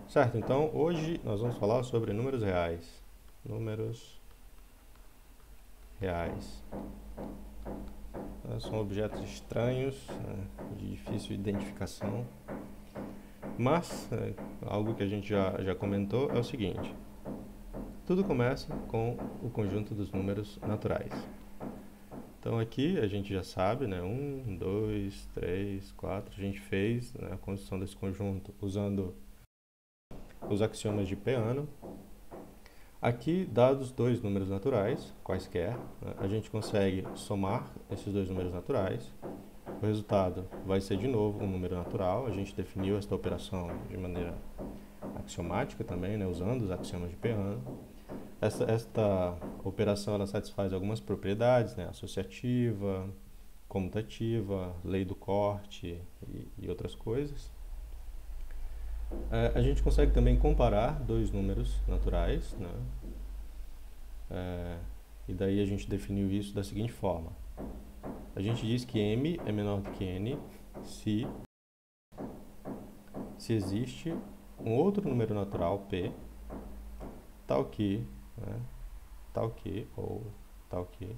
Certo, então hoje nós vamos falar sobre números reais. Números reais. São objetos estranhos, de difícil identificação. Mas, algo que a gente já comentou é o seguinte. Tudo começa com o conjunto dos números naturais. Então aqui a gente já sabe, né? 1, 2, 3, 4. A gente fez, né, a construção desse conjunto usando os axiomas de Peano. Aqui, dados dois números naturais, quaisquer, né, a gente consegue somar esses dois números naturais. O resultado vai ser de novo um número natural. A gente definiu esta operação de maneira axiomática também, né, usando os axiomas de Peano. Esta operação ela satisfaz algumas propriedades, né, associativa, comutativa, lei do corte e outras coisas. A gente consegue também comparar dois números naturais, né? E daí a gente definiu isso da seguinte forma. A gente diz que m é menor do que n se existe um outro número natural, p, tal que, né, ou tal que,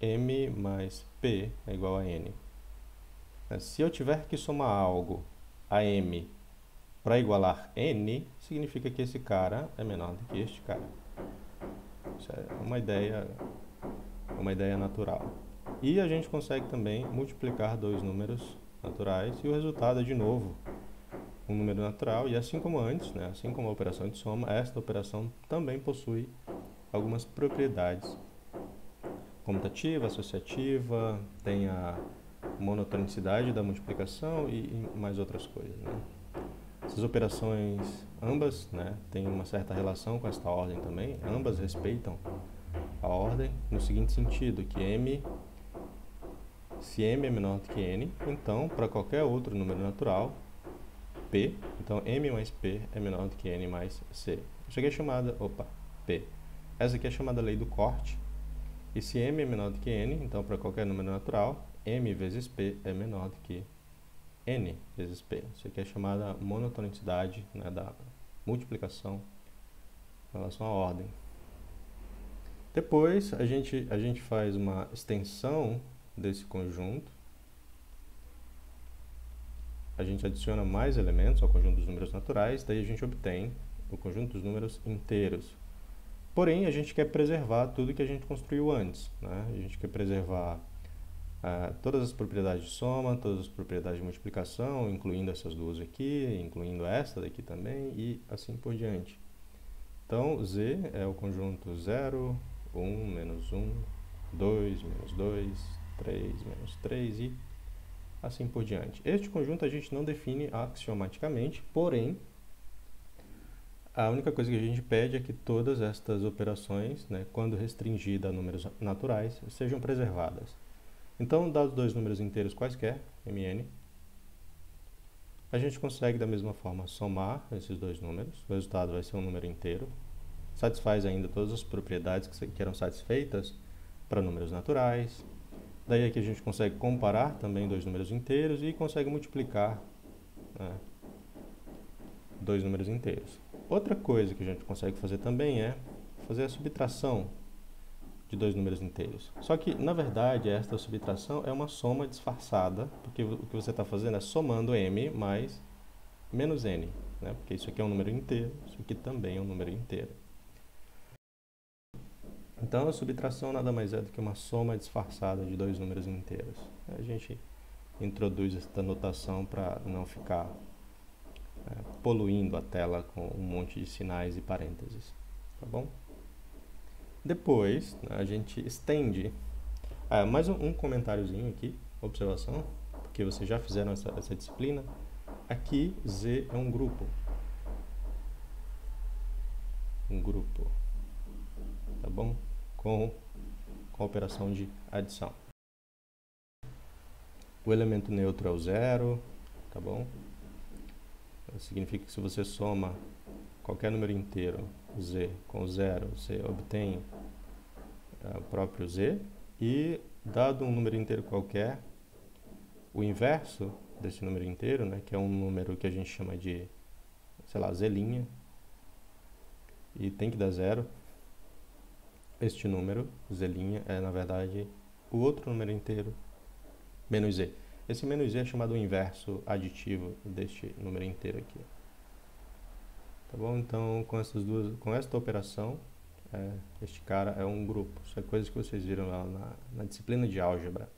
m mais p é igual a n. Se eu tiver que somar algo a m para igualar n, significa que esse cara é menor do que este cara. Isso é uma ideia natural. E a gente consegue também multiplicar dois números naturais e o resultado é, de novo, um número natural. E assim como antes, né, assim como a operação de soma, esta operação também possui algumas propriedades comutativa, associativa, tem a monotonicidade da multiplicação e mais outras coisas, né? Essas operações, ambas, né, têm uma certa relação com esta ordem também, ambas respeitam a ordem no seguinte sentido, que se m é menor do que n, então, para qualquer outro número natural, p, então m mais p é menor do que n mais c. Isso aqui é chamada, p. Essa aqui é chamada lei do corte, e se m é menor do que n, então, para qualquer número natural, m vezes p é menor do que n vezes p. Isso aqui é chamada monotonicidade, né, da multiplicação em relação à ordem. Depois, a gente faz uma extensão desse conjunto. A gente adiciona mais elementos ao conjunto dos números naturais, daí a gente obtém o conjunto dos números inteiros. Porém, a gente quer preservar tudo que a gente construiu antes, né? A gente quer preservar todas as propriedades de soma, todas as propriedades de multiplicação, incluindo essas duas aqui, incluindo esta daqui também, e assim por diante. Então, Z é o conjunto 0, 1, menos 1, 2, menos 2, 3, menos 3 e assim por diante. Este conjunto a gente não define axiomaticamente, porém, a única coisa que a gente pede é que todas estas operações, né, quando restringida a números naturais, sejam preservadas. Então, dados dois números inteiros quaisquer, mn, a gente consegue da mesma forma somar esses dois números. O resultado vai ser um número inteiro. Satisfaz ainda todas as propriedades que eram satisfeitas para números naturais. Daí aqui a gente consegue comparar também dois números inteiros e consegue multiplicar, né, dois números inteiros. Outra coisa que a gente consegue fazer também é fazer a subtração de dois números inteiros. Só que, na verdade, esta subtração é uma soma disfarçada, porque o que você está fazendo é somando m mais menos n, né? Porque isso aqui é um número inteiro, isso aqui também é um número inteiro. Então, a subtração nada mais é do que uma soma disfarçada de dois números inteiros. A gente introduz esta notação para não ficar poluindo a tela com um monte de sinais e parênteses, tá bom? Depois, a gente estende. Mais um comentáriozinho aqui, observação, porque vocês já fizeram essa disciplina. Aqui, Z é um grupo. Um grupo, tá bom? Com a operação de adição. O elemento neutro é o zero, tá bom? Significa que se você soma qualquer número inteiro, z, com zero, você obtém o próprio z, e dado um número inteiro qualquer, o inverso desse número inteiro, né, que é um número que a gente chama de sei lá, z', e tem que dar 0, este número, z', é na verdade o outro número inteiro menos z. Esse menos z é chamado o inverso aditivo deste número inteiro aqui. Tá bom? Então, com esta operação, este cara é um grupo. Isso é coisa que vocês viram lá na disciplina de álgebra.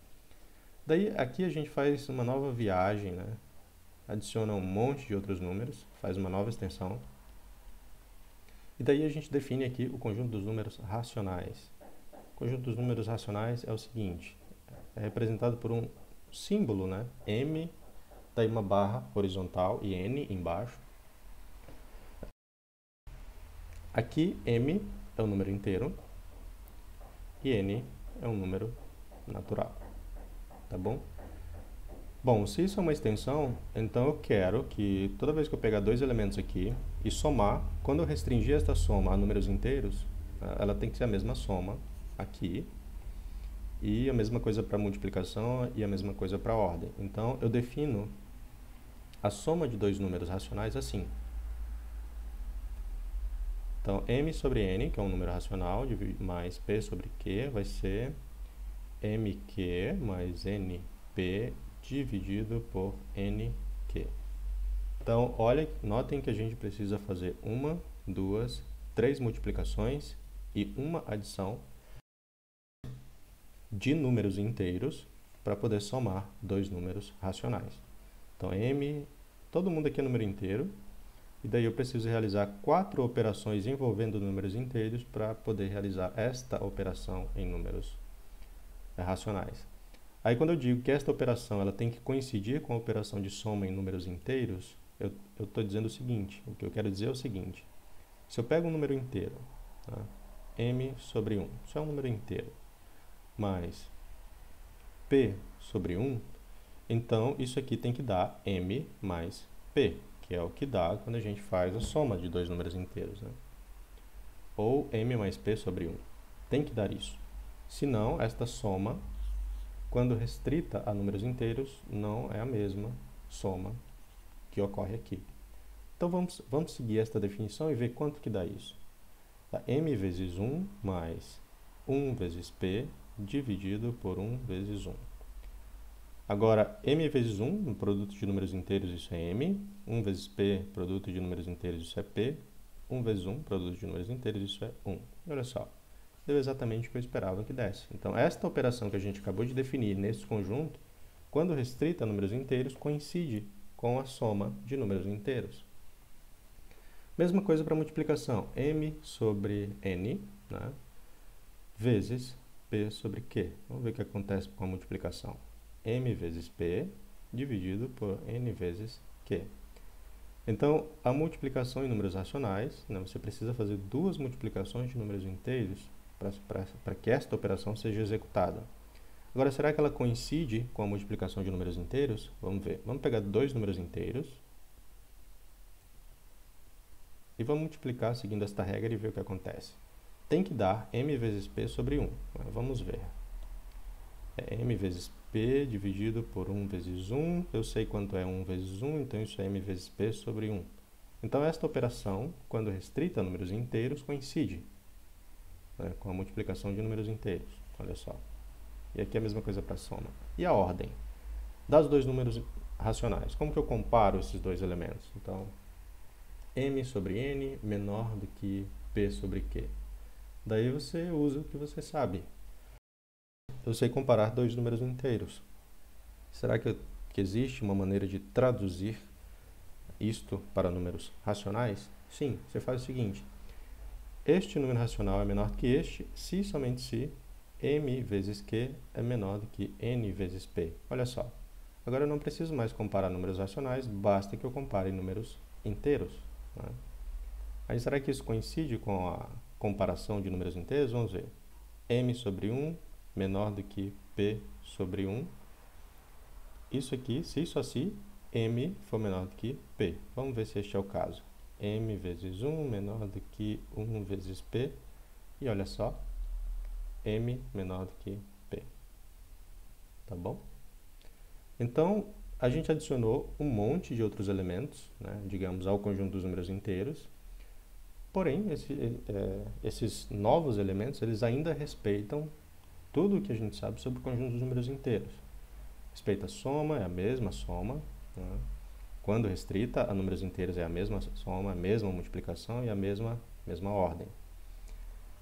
Daí, aqui a gente faz uma nova viagem, né? Adiciona um monte de outros números, faz uma nova extensão. E daí a gente define aqui o conjunto dos números racionais. O conjunto dos números racionais é o seguinte, é representado por um símbolo, né? M, daí uma barra horizontal e N embaixo. Aqui, M é um número inteiro e N é um número natural, tá bom? Bom, se isso é uma extensão, então eu quero que toda vez que eu pegar dois elementos aqui e somar, quando eu restringir esta soma a números inteiros, ela tem que ser a mesma soma aqui, e a mesma coisa para multiplicação e a mesma coisa para ordem. Então, eu defino a soma de dois números racionais assim. Então, m sobre n, que é um número racional, mais p sobre q, vai ser mq mais np dividido por nq. Então, notem que a gente precisa fazer uma, duas, três multiplicações e uma adição de números inteiros para poder somar dois números racionais. Então, todo mundo aqui é número inteiro, e daí eu preciso realizar 4 operações envolvendo números inteiros para poder realizar esta operação em números racionais. Aí quando eu digo que esta operação ela tem que coincidir com a operação de soma em números inteiros, eu estou dizendo o seguinte, o que eu quero dizer é o seguinte, se eu pego um número inteiro, tá? M sobre 1, isso é um número inteiro, mais P sobre 1, então isso aqui tem que dar M mais P, que é o que dá quando a gente faz a soma de dois números inteiros, né? Ou M mais P sobre 1. Tem que dar isso. Senão, esta soma, quando restrita a números inteiros, não é a mesma soma que ocorre aqui. Então, vamos seguir esta definição e ver quanto que dá isso. Dá M vezes 1 mais 1 vezes P dividido por 1 vezes 1. Agora, m vezes 1, no produto de números inteiros, isso é m. 1 vezes p, produto de números inteiros, isso é p. 1 vezes 1, produto de números inteiros, isso é 1. E olha só, deu exatamente o que eu esperava que desse. Então, esta operação que a gente acabou de definir nesse conjunto, quando restrita a números inteiros, coincide com a soma de números inteiros. Mesma coisa para multiplicação. M sobre n, né, vezes p sobre q. Vamos ver o que acontece com a multiplicação. M vezes P dividido por N vezes Q. Então, a multiplicação em números racionais, né, você precisa fazer duas multiplicações de números inteiros para que esta operação seja executada. Agora, será que ela coincide com a multiplicação de números inteiros? Vamos ver. Vamos pegar dois números inteiros e vamos multiplicar seguindo esta regra e ver o que acontece. Tem que dar M vezes P sobre 1. Vamos ver. É M vezes P dividido por 1 vezes 1. Eu sei quanto é 1 vezes 1, então isso é M vezes P sobre 1. Então, esta operação, quando restrita a números inteiros, coincide, né, com a multiplicação de números inteiros. Olha só. E aqui é a mesma coisa para a soma. E a ordem? Das dois números racionais. Como que eu comparo esses dois elementos? Então, M sobre N menor do que P sobre Q. Daí você usa o que você sabe. Eu sei comparar dois números inteiros. Será que existe uma maneira de traduzir isto para números racionais? Sim, você faz o seguinte. Este número racional é menor que este, se e somente se m vezes q é menor do que n vezes p. Olha só. Agora eu não preciso mais comparar números racionais, basta que eu compare números inteiros, né? Aí será que isso coincide com a comparação de números inteiros? Vamos ver. M sobre 1 menor do que P sobre 1. Isso aqui, se isso assim, M for menor do que P. Vamos ver se este é o caso. M vezes 1 menor do que 1 vezes P. E olha só, M menor do que P. Tá bom? Então, a gente adicionou um monte de outros elementos, né, digamos, ao conjunto dos números inteiros. Porém, esses novos elementos, eles ainda respeitam tudo o que a gente sabe sobre o conjunto dos números inteiros. Respeita a soma, é a mesma soma, né? Quando restrita a números inteiros é a mesma soma, a mesma multiplicação e a mesma ordem.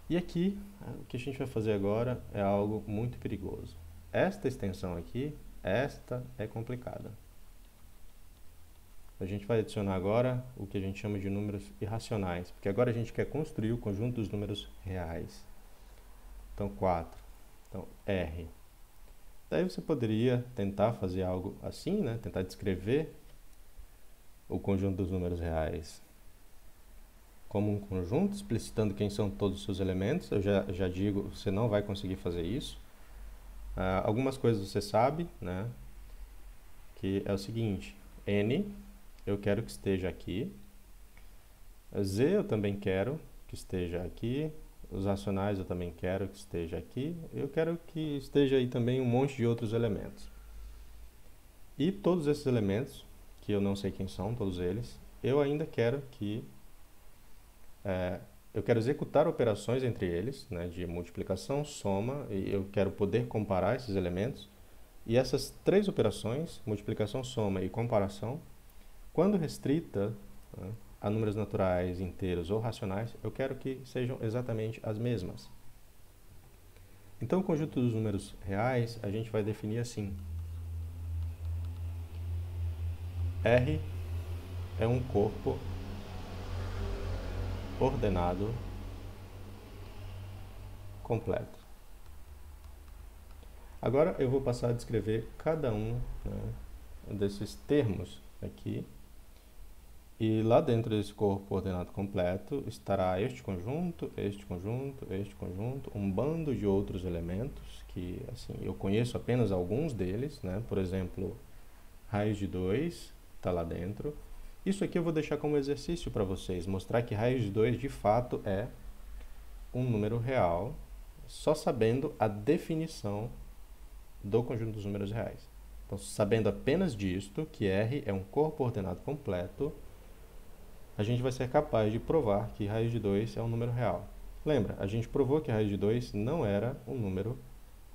E aqui, o que a gente vai fazer agora é algo muito perigoso. Esta extensão aqui, esta é complicada. A gente vai adicionar agora o que a gente chama de números irracionais, porque agora a gente quer construir o conjunto dos números reais. Então, 4. Então, R. Daí você poderia tentar fazer algo assim, né? Tentar descrever o conjunto dos números reais como um conjunto, explicitando quem são todos os seus elementos. Eu já digo, você não vai conseguir fazer isso. Algumas coisas você sabe, né? Que é o seguinte, N eu quero que esteja aqui, Z eu também quero que esteja aqui, os racionais eu também quero que esteja aqui, eu quero que esteja aí também um monte de outros elementos. E todos esses elementos, que eu não sei quem são, todos eles, eu ainda quero que... eu quero executar operações entre eles, né, de multiplicação, soma, e eu quero poder comparar esses elementos. E essas três operações, multiplicação, soma e comparação, quando restrita, né, a números naturais, inteiros ou racionais, eu quero que sejam exatamente as mesmas. Então, o conjunto dos números reais, a gente vai definir assim. R é um corpo ordenado completo. Agora eu vou passar a descrever cada um, né, desses termos aqui. E lá dentro desse corpo ordenado completo estará este conjunto, um bando de outros elementos que, assim, eu conheço apenas alguns deles, né? Por exemplo, raiz de 2 está lá dentro. Isso aqui eu vou deixar como exercício para vocês, mostrar que raiz de 2 de fato é um número real, só sabendo a definição do conjunto dos números reais. Então, sabendo apenas disto, que R é um corpo ordenado completo, a gente vai ser capaz de provar que raiz de 2 é um número real. Lembra, a gente provou que raiz de 2 não era um número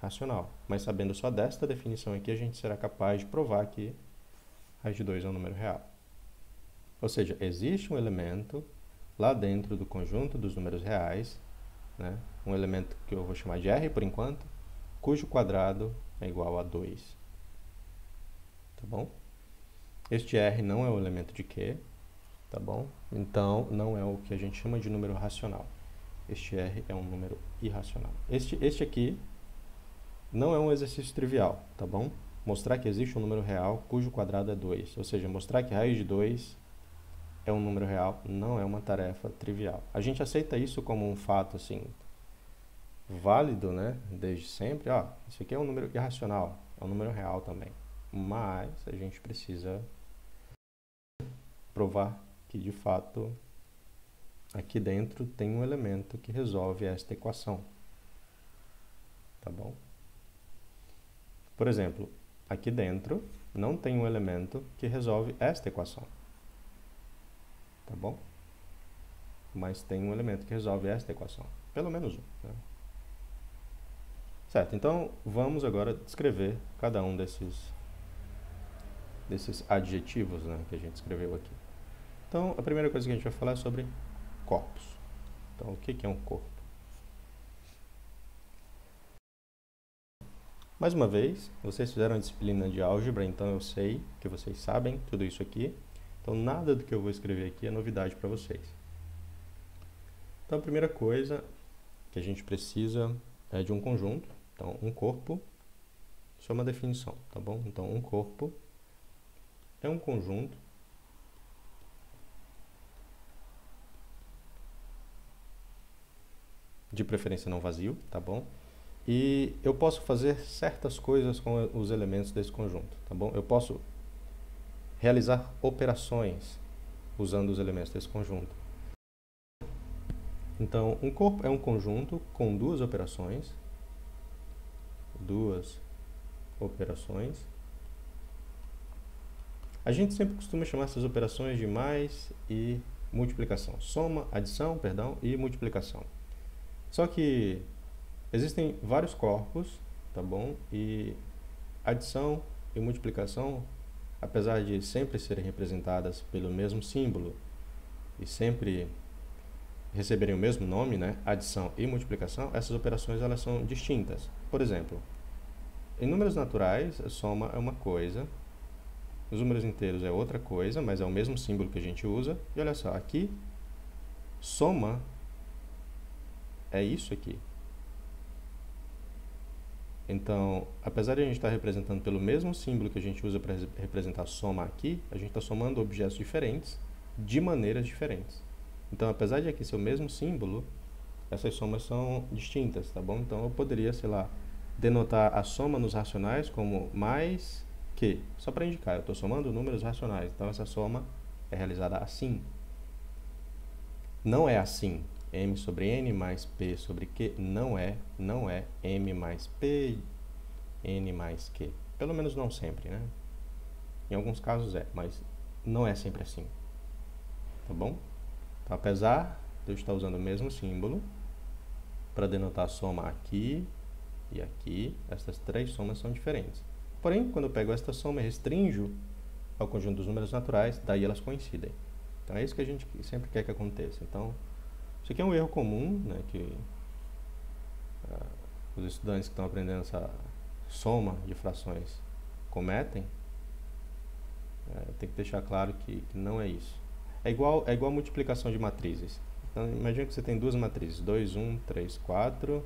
racional, mas sabendo só desta definição aqui, a gente será capaz de provar que raiz de 2 é um número real. Ou seja, existe um elemento lá dentro do conjunto dos números reais, né, um elemento que eu vou chamar de R por enquanto, cujo quadrado é igual a 2. Tá bom? Este R não é um elemento de Q, tá bom? Então, não é o que a gente chama de número racional. Este R é um número irracional. Este aqui não é um exercício trivial, tá bom? Mostrar que existe um número real cujo quadrado é 2. Ou seja, mostrar que raiz de 2 é um número real não é uma tarefa trivial. A gente aceita isso como um fato, assim, válido, né? Desde sempre. Ó, isso aqui é um número irracional, é um número real também. Mas a gente precisa provar que, de fato, aqui dentro tem um elemento que resolve esta equação. Tá bom? Por exemplo, aqui dentro não tem um elemento que resolve esta equação. Tá bom? Mas tem um elemento que resolve esta equação. Pelo menos um. Né? Certo, então vamos agora descrever cada um desses adjetivos, né, que a gente escreveu aqui. Então, a primeira coisa que a gente vai falar é sobre corpos. Então, o que é um corpo? Mais uma vez, vocês fizeram a disciplina de álgebra, então eu sei que vocês sabem tudo isso aqui. Então, nada do que eu vou escrever aqui é novidade para vocês. Então, a primeira coisa que a gente precisa é de um conjunto. Então, um corpo, isso é uma definição, tá bom? Então, um corpo é um conjunto de preferência não vazio, tá bom? E eu posso fazer certas coisas com os elementos desse conjunto, tá bom? Eu posso realizar operações usando os elementos desse conjunto. Então, um corpo é um conjunto com duas operações, A gente sempre costuma chamar essas operações de mais e multiplicação. Soma, adição, perdão, e multiplicação. Só que existem vários corpos, tá bom? E adição e multiplicação, apesar de sempre serem representadas pelo mesmo símbolo e sempre receberem o mesmo nome, né? Adição e multiplicação, essas operações elas são distintas. Por exemplo, em números naturais, a soma é uma coisa, os números inteiros é outra coisa, mas é o mesmo símbolo que a gente usa. E olha só, aqui, soma é isso aqui. Então, apesar de a gente estar representando pelo mesmo símbolo que a gente usa para representar soma aqui, a gente está somando objetos diferentes de maneiras diferentes. Então, apesar de aqui ser o mesmo símbolo, essas somas são distintas, tá bom? Então, eu poderia, sei lá, denotar a soma nos racionais como mais que, só para indicar, eu estou somando números racionais, então essa soma é realizada assim. Não é assim, m sobre n mais p sobre q, não é m mais p, n mais q. Pelo menos não sempre, né? Em alguns casos é, mas não é sempre assim, tá bom? Então, apesar de eu estar usando o mesmo símbolo para denotar a soma aqui e aqui, essas três somas são diferentes. Porém, quando eu pego esta soma e restringo ao conjunto dos números naturais, daí elas coincidem. Então, é isso que a gente sempre quer que aconteça. Então, isso aqui é um erro comum, né, que os estudantes que estão aprendendo essa soma de frações cometem. Tem que deixar claro que não é isso. É igual a multiplicação de matrizes. Então, imagine que você tem duas matrizes, 2, 1, 3, 4,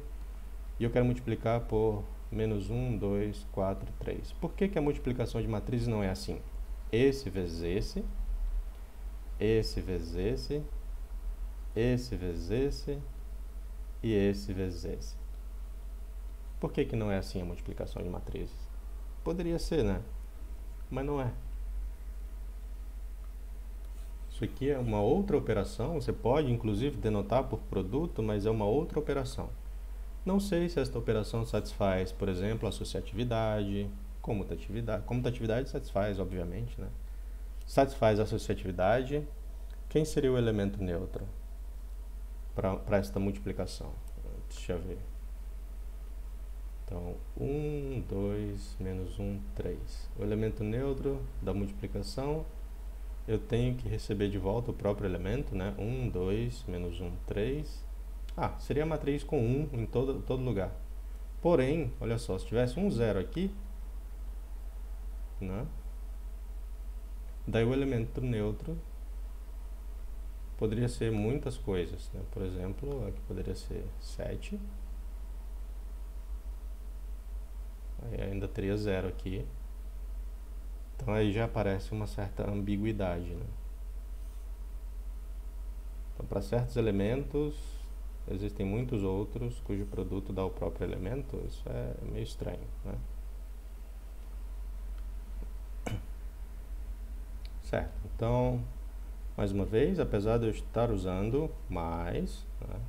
e eu quero multiplicar por menos 1, 2, 4, 3. Por que a multiplicação de matrizes não é assim? Esse vezes esse, esse vezes esse, esse vezes esse e esse vezes esse. Por que não é assim a multiplicação de matrizes? Poderia ser, né? Mas não é. Isso aqui é uma outra operação, você pode inclusive denotar por produto, mas é uma outra operação. Não sei se esta operação satisfaz, por exemplo, associatividade, comutatividade. Comutatividade satisfaz, obviamente, né? Satisfaz a associatividade. Quem seria o elemento neutro para esta multiplicação? Deixa eu ver. Então, 1, 2, menos 1, 3. O elemento neutro da multiplicação, eu tenho que receber de volta o próprio elemento, né? 1, 2, menos 1, 3. Seria a matriz com 1 em todo lugar. Porém, olha só, se tivesse um 0 aqui, né? Daí o elemento neutro poderia ser muitas coisas, né? Por exemplo, aqui poderia ser 7. Aí ainda teria 0 aqui. Então aí já aparece uma certa ambiguidade, né? Então, para certos elementos, existem muitos outros cujo produto dá o próprio elemento. Isso é meio estranho, né? Certo. Então, mais uma vez, apesar de eu estar usando mais, né,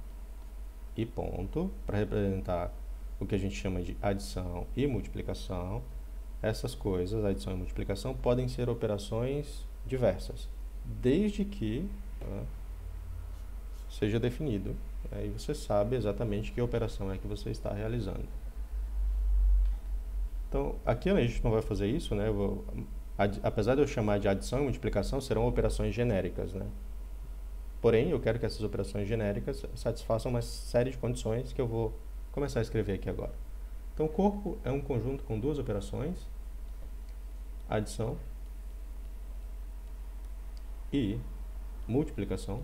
e ponto para representar o que a gente chama de adição e multiplicação, essas coisas, adição e multiplicação, podem ser operações diversas, desde que, né, seja definido. Aí você sabe exatamente que operação é que você está realizando. Então, aqui a gente não vai fazer isso, né? Apesar de eu chamar de adição e multiplicação, serão operações genéricas, né? Porém, eu quero que essas operações genéricas satisfaçam uma série de condições que eu vou começar a escrever aqui agora. Então, o corpo é um conjunto com duas operações, adição e multiplicação.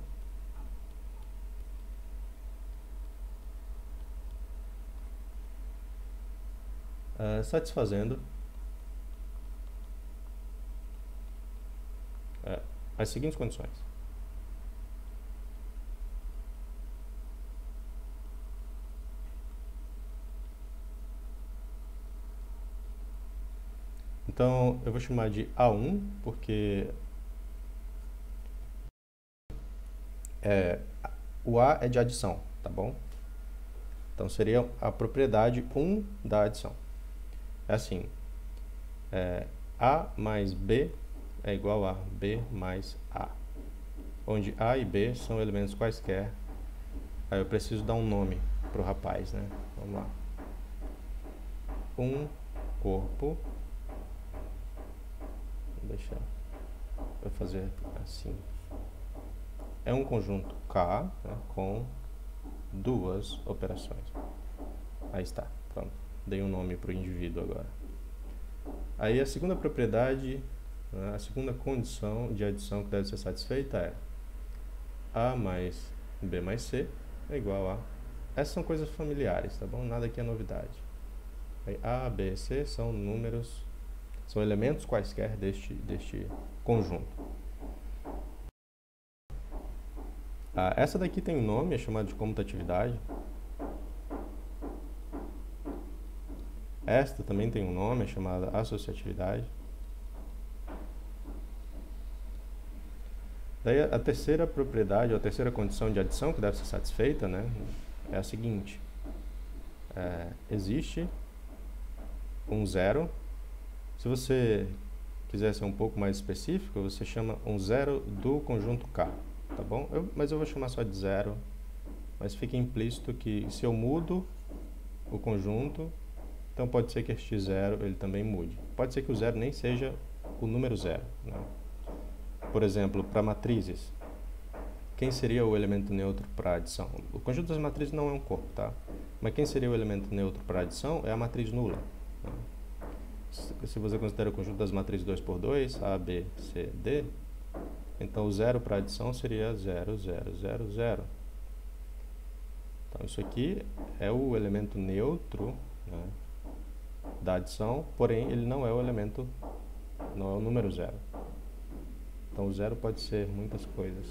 Satisfazendo as seguintes condições. Então, eu vou chamar de A1, porque o A é de adição, tá bom? Então, seria a propriedade 1 da adição. É assim, A mais B é igual a B mais A, onde A e B são elementos quaisquer. Aí eu preciso dar um nome para o rapaz, né? Vamos lá. Um corpo, vou deixar eu fazer assim, é um conjunto K, né, com duas operações. Aí está, pronto, dei um nome para o indivíduo agora. Aí a segunda propriedade, né, a segunda condição de adição que deve ser satisfeita é A mais B mais C é igual a... Essas são coisas familiares, tá bom? Nada aqui é novidade. Aí A, B e C são números, são elementos quaisquer deste conjunto. Essa daqui tem um nome, é chamada de comutatividade. Esta também tem um nome, é chamada associatividade. Daí a terceira propriedade, ou a terceira condição de adição que deve ser satisfeita, né, é a seguinte. Existe um zero. Se você quiser ser um pouco mais específico, você chama um zero do conjunto K, tá bom? Mas eu vou chamar só de zero, mas fica implícito que se eu mudo o conjunto, então pode ser que este zero ele também mude. Pode ser que o zero nem seja o número zero, né? Por exemplo, para matrizes, quem seria o elemento neutro para adição? O conjunto das matrizes não é um corpo, tá? Mas quem seria o elemento neutro para adição é a matriz nula, né? Se você considera o conjunto das matrizes 2 por 2, A, B, C, D, então o zero para adição seria 0, 0, 0, 0. Então isso aqui é o elemento neutro, né, da adição, porém ele não é o elemento, não é o número zero. Então o zero pode ser muitas coisas.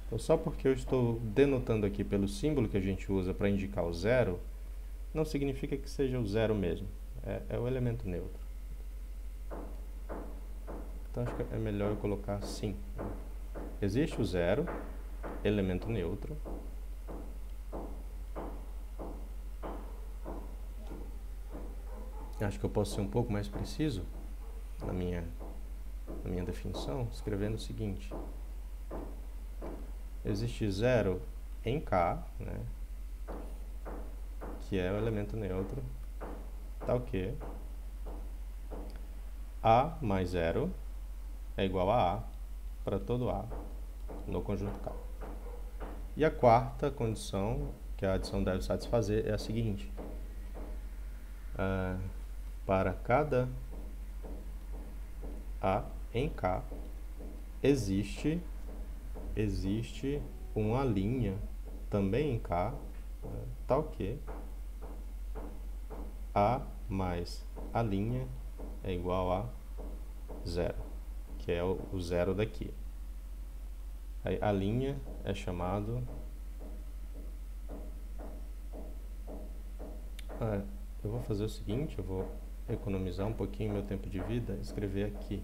Então só porque eu estou denotando aqui pelo símbolo que a gente usa para indicar o zero, não significa que seja o zero mesmo. É o elemento neutro. Então acho que é melhor eu colocar assim. Existe o zero, elemento neutro. Acho que eu posso ser um pouco mais preciso na minha definição, escrevendo o seguinte. Existe zero em K, né, que é o elemento neutro, tal que A mais zero é igual a A para todo A no conjunto K. E a quarta condição que a adição deve satisfazer é a seguinte. Para cada A em K, existe uma linha também em K, tal que A mais a linha é igual a zero, que é o zero daqui. Aí a linha é chamado... eu vou fazer o seguinte, eu vou economizar um pouquinho meu tempo de vida, escrever aqui.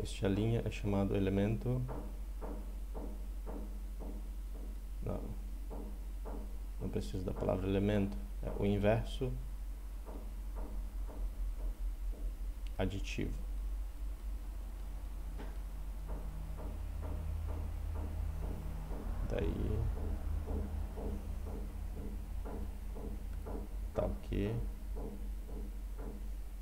Esta linha é chamado elemento... Não preciso da palavra elemento, é o inverso aditivo. Daí tal que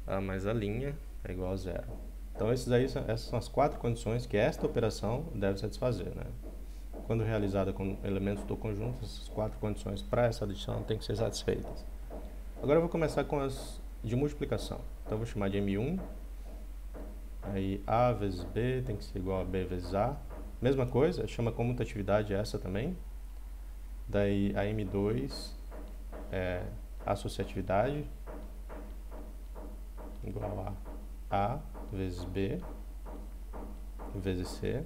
A mais a linha é igual a zero. Então essas são as quatro condições que esta operação deve satisfazer, né? Quando realizada com elementos do conjunto, essas quatro condições para essa adição têm que ser satisfeitas. Agora eu vou começar com as de multiplicação. Então eu vou chamar de M1. Aí A vezes B tem que ser igual a B vezes A. Mesma coisa, chama comutatividade essa também. Daí a M2 é associatividade, igual a vezes B vezes C.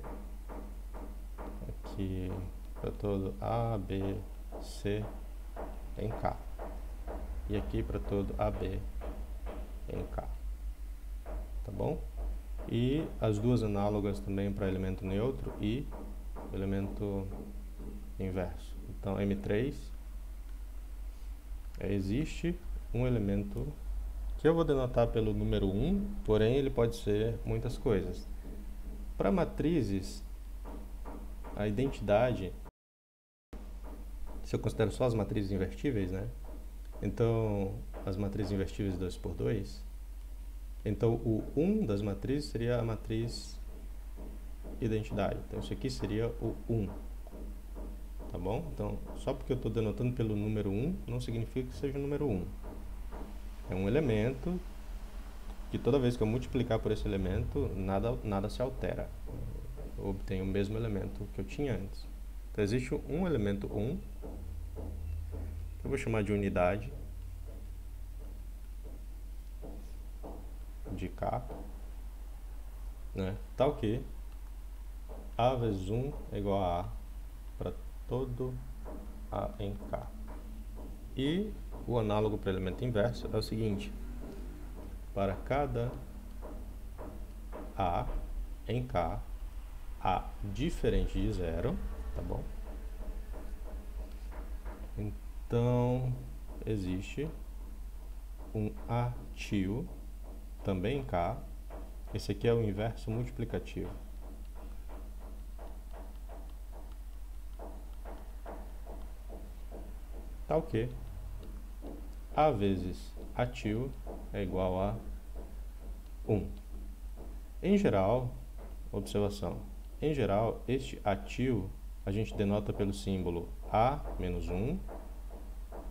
Aqui para todo A, B, C em K. E aqui para todo AB em K. Tá bom? E as duas análogas também para elemento neutro e elemento inverso. Então M3 Existe um elemento que eu vou denotar pelo número 1, porém ele pode ser muitas coisas. Para matrizes, a identidade, se eu considero só as matrizes invertíveis, né? Então, as matrizes invertíveis 2×2, então o 1 das matrizes seria a matriz identidade. Então, isso aqui seria o 1. Tá bom? Então, só porque eu estou denotando pelo número 1, não significa que seja o número 1. É um elemento que toda vez que eu multiplicar por esse elemento, nada se altera. Eu obtenho o mesmo elemento que eu tinha antes. Então, existe um elemento 1, que eu vou chamar de unidade, de K, né? Tal que A vezes 1 é igual a A para todo A em K. E o análogo para o elemento inverso é o seguinte: para cada A em K, A diferente de zero, tá bom? Então, existe um A tio, também em K. Esse aqui é o inverso multiplicativo. Tal que A vezes A tio é igual a 1. Em geral, observação, em geral, este A tio a gente denota pelo símbolo A menos 1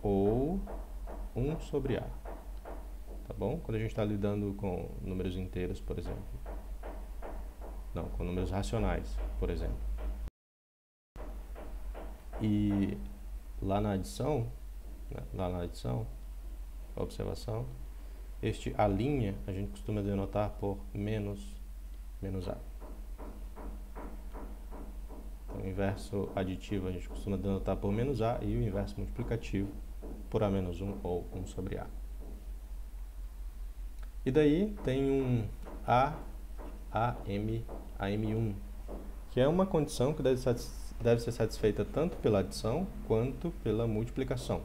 ou 1 sobre A. Tá bom? Quando a gente está lidando com números inteiros, por exemplo. Não, com números racionais, por exemplo. E lá na adição, a observação, este A' a gente costuma denotar por menos A. Então, o inverso aditivo a gente costuma denotar por menos A e o inverso multiplicativo por A menos 1 ou 1 sobre A. E daí tem um AM1, que é uma condição que deve ser satisfeita tanto pela adição quanto pela multiplicação.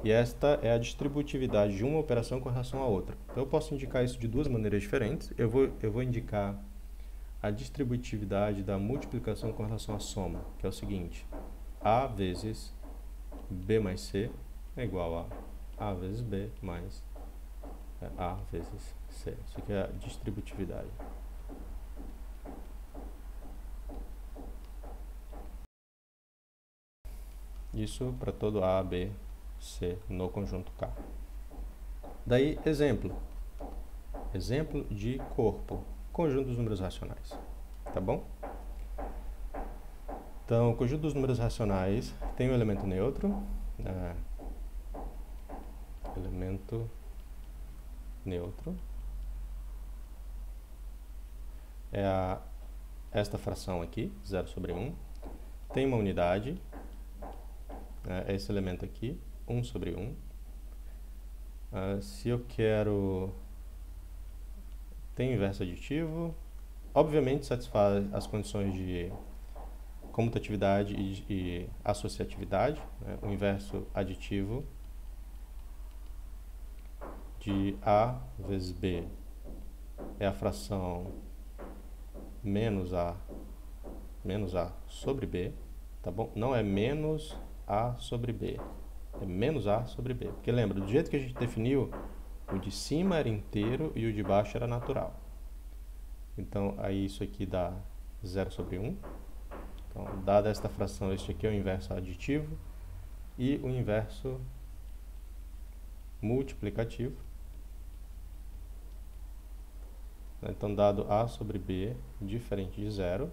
E esta é a distributividade de uma operação com relação à outra. Então, eu posso indicar isso de duas maneiras diferentes. Eu vou indicar a distributividade da multiplicação com relação à soma, que é o seguinte: A vezes B mais C é igual a A vezes B mais A vezes C. Isso aqui é a distributividade. Isso para todo A, B, C no conjunto K. Daí, exemplo de corpo, conjunto dos números racionais, tá bom? Então, o conjunto dos números racionais tem um elemento neutro, é esta fração aqui, 0 sobre 1, tem uma unidade, é esse elemento aqui, 1 sobre 1. Se eu quero... tem inverso aditivo, obviamente satisfaz as condições de comutatividade e associatividade, né? O inverso aditivo de A vezes B é a fração menos A sobre B, tá bom? Não é menos A sobre B, é menos A sobre B. Porque lembra, do jeito que a gente definiu, o de cima era inteiro e o de baixo era natural. Então, aí isso aqui dá 0 sobre 1. Então, dada esta fração, este aqui é o inverso aditivo e o inverso multiplicativo. Então, dado A sobre B diferente de 0.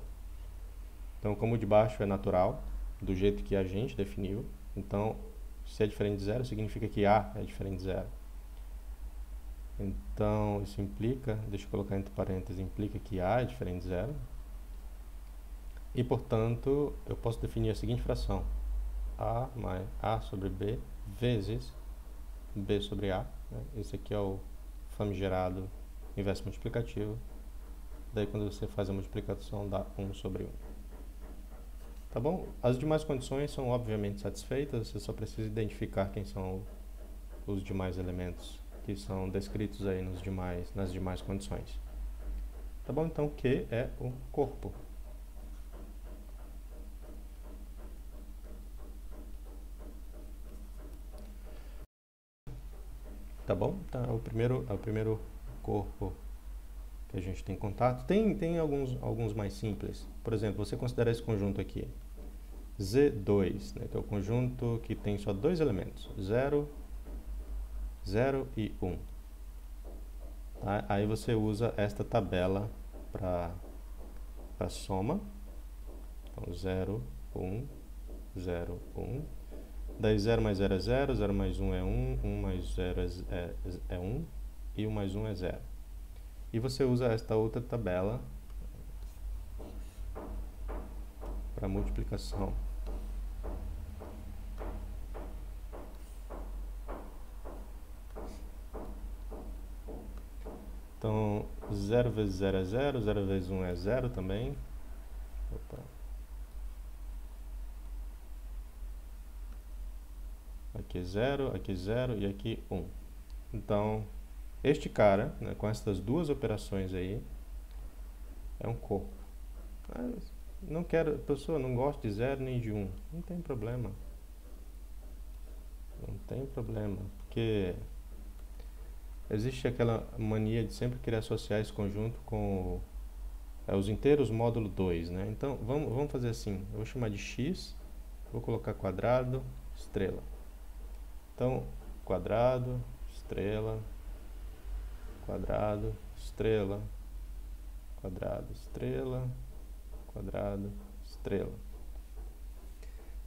Então, como o de baixo é natural, do jeito que a gente definiu, então, se é diferente de 0, significa que A é diferente de 0. Então, isso implica, deixa eu colocar entre parênteses, implica que A é diferente de 0. E, portanto, eu posso definir a seguinte fração: A mais A sobre B vezes B sobre A. Né? Esse aqui é o famigerado inverso multiplicativo. Daí, quando você faz a multiplicação, dá 1 sobre 1. Tá bom? As demais condições são obviamente satisfeitas, você só precisa identificar quem são os demais elementos que são descritos aí nas demais condições. Tá bom? Então, Q é o corpo. Tá bom? Então, é o primeiro corpo que a gente tem contato. Tem alguns mais simples. Por exemplo, você considera esse conjunto aqui, Z2, né, que é o conjunto que tem só dois elementos, 0, 0 e 1. Tá? Aí você usa esta tabela para soma. Então, 0, 1, 0, 1. Daí 0 mais 0 é 0, 0 mais 1 é 1, 1 mais 0 é 1 e 1 mais 1 é 0. E você usa esta outra tabela para multiplicação. Então, 0 vezes 0 é 0, 0 vezes 1 é 0 também. Opa. Aqui 0 e aqui 1. Então, este cara, né, com essas duas operações aí, é um corpo. Não quero, pessoa, não gosto de 0 nem de 1. Não tem problema. Não tem problema, porque existe aquela mania de sempre querer associar esse conjunto com os inteiros módulo 2, né? Então, vamos fazer assim. Eu vou chamar de x, vou colocar quadrado, estrela. Então, quadrado, estrela, quadrado, estrela, quadrado, estrela, quadrado, estrela.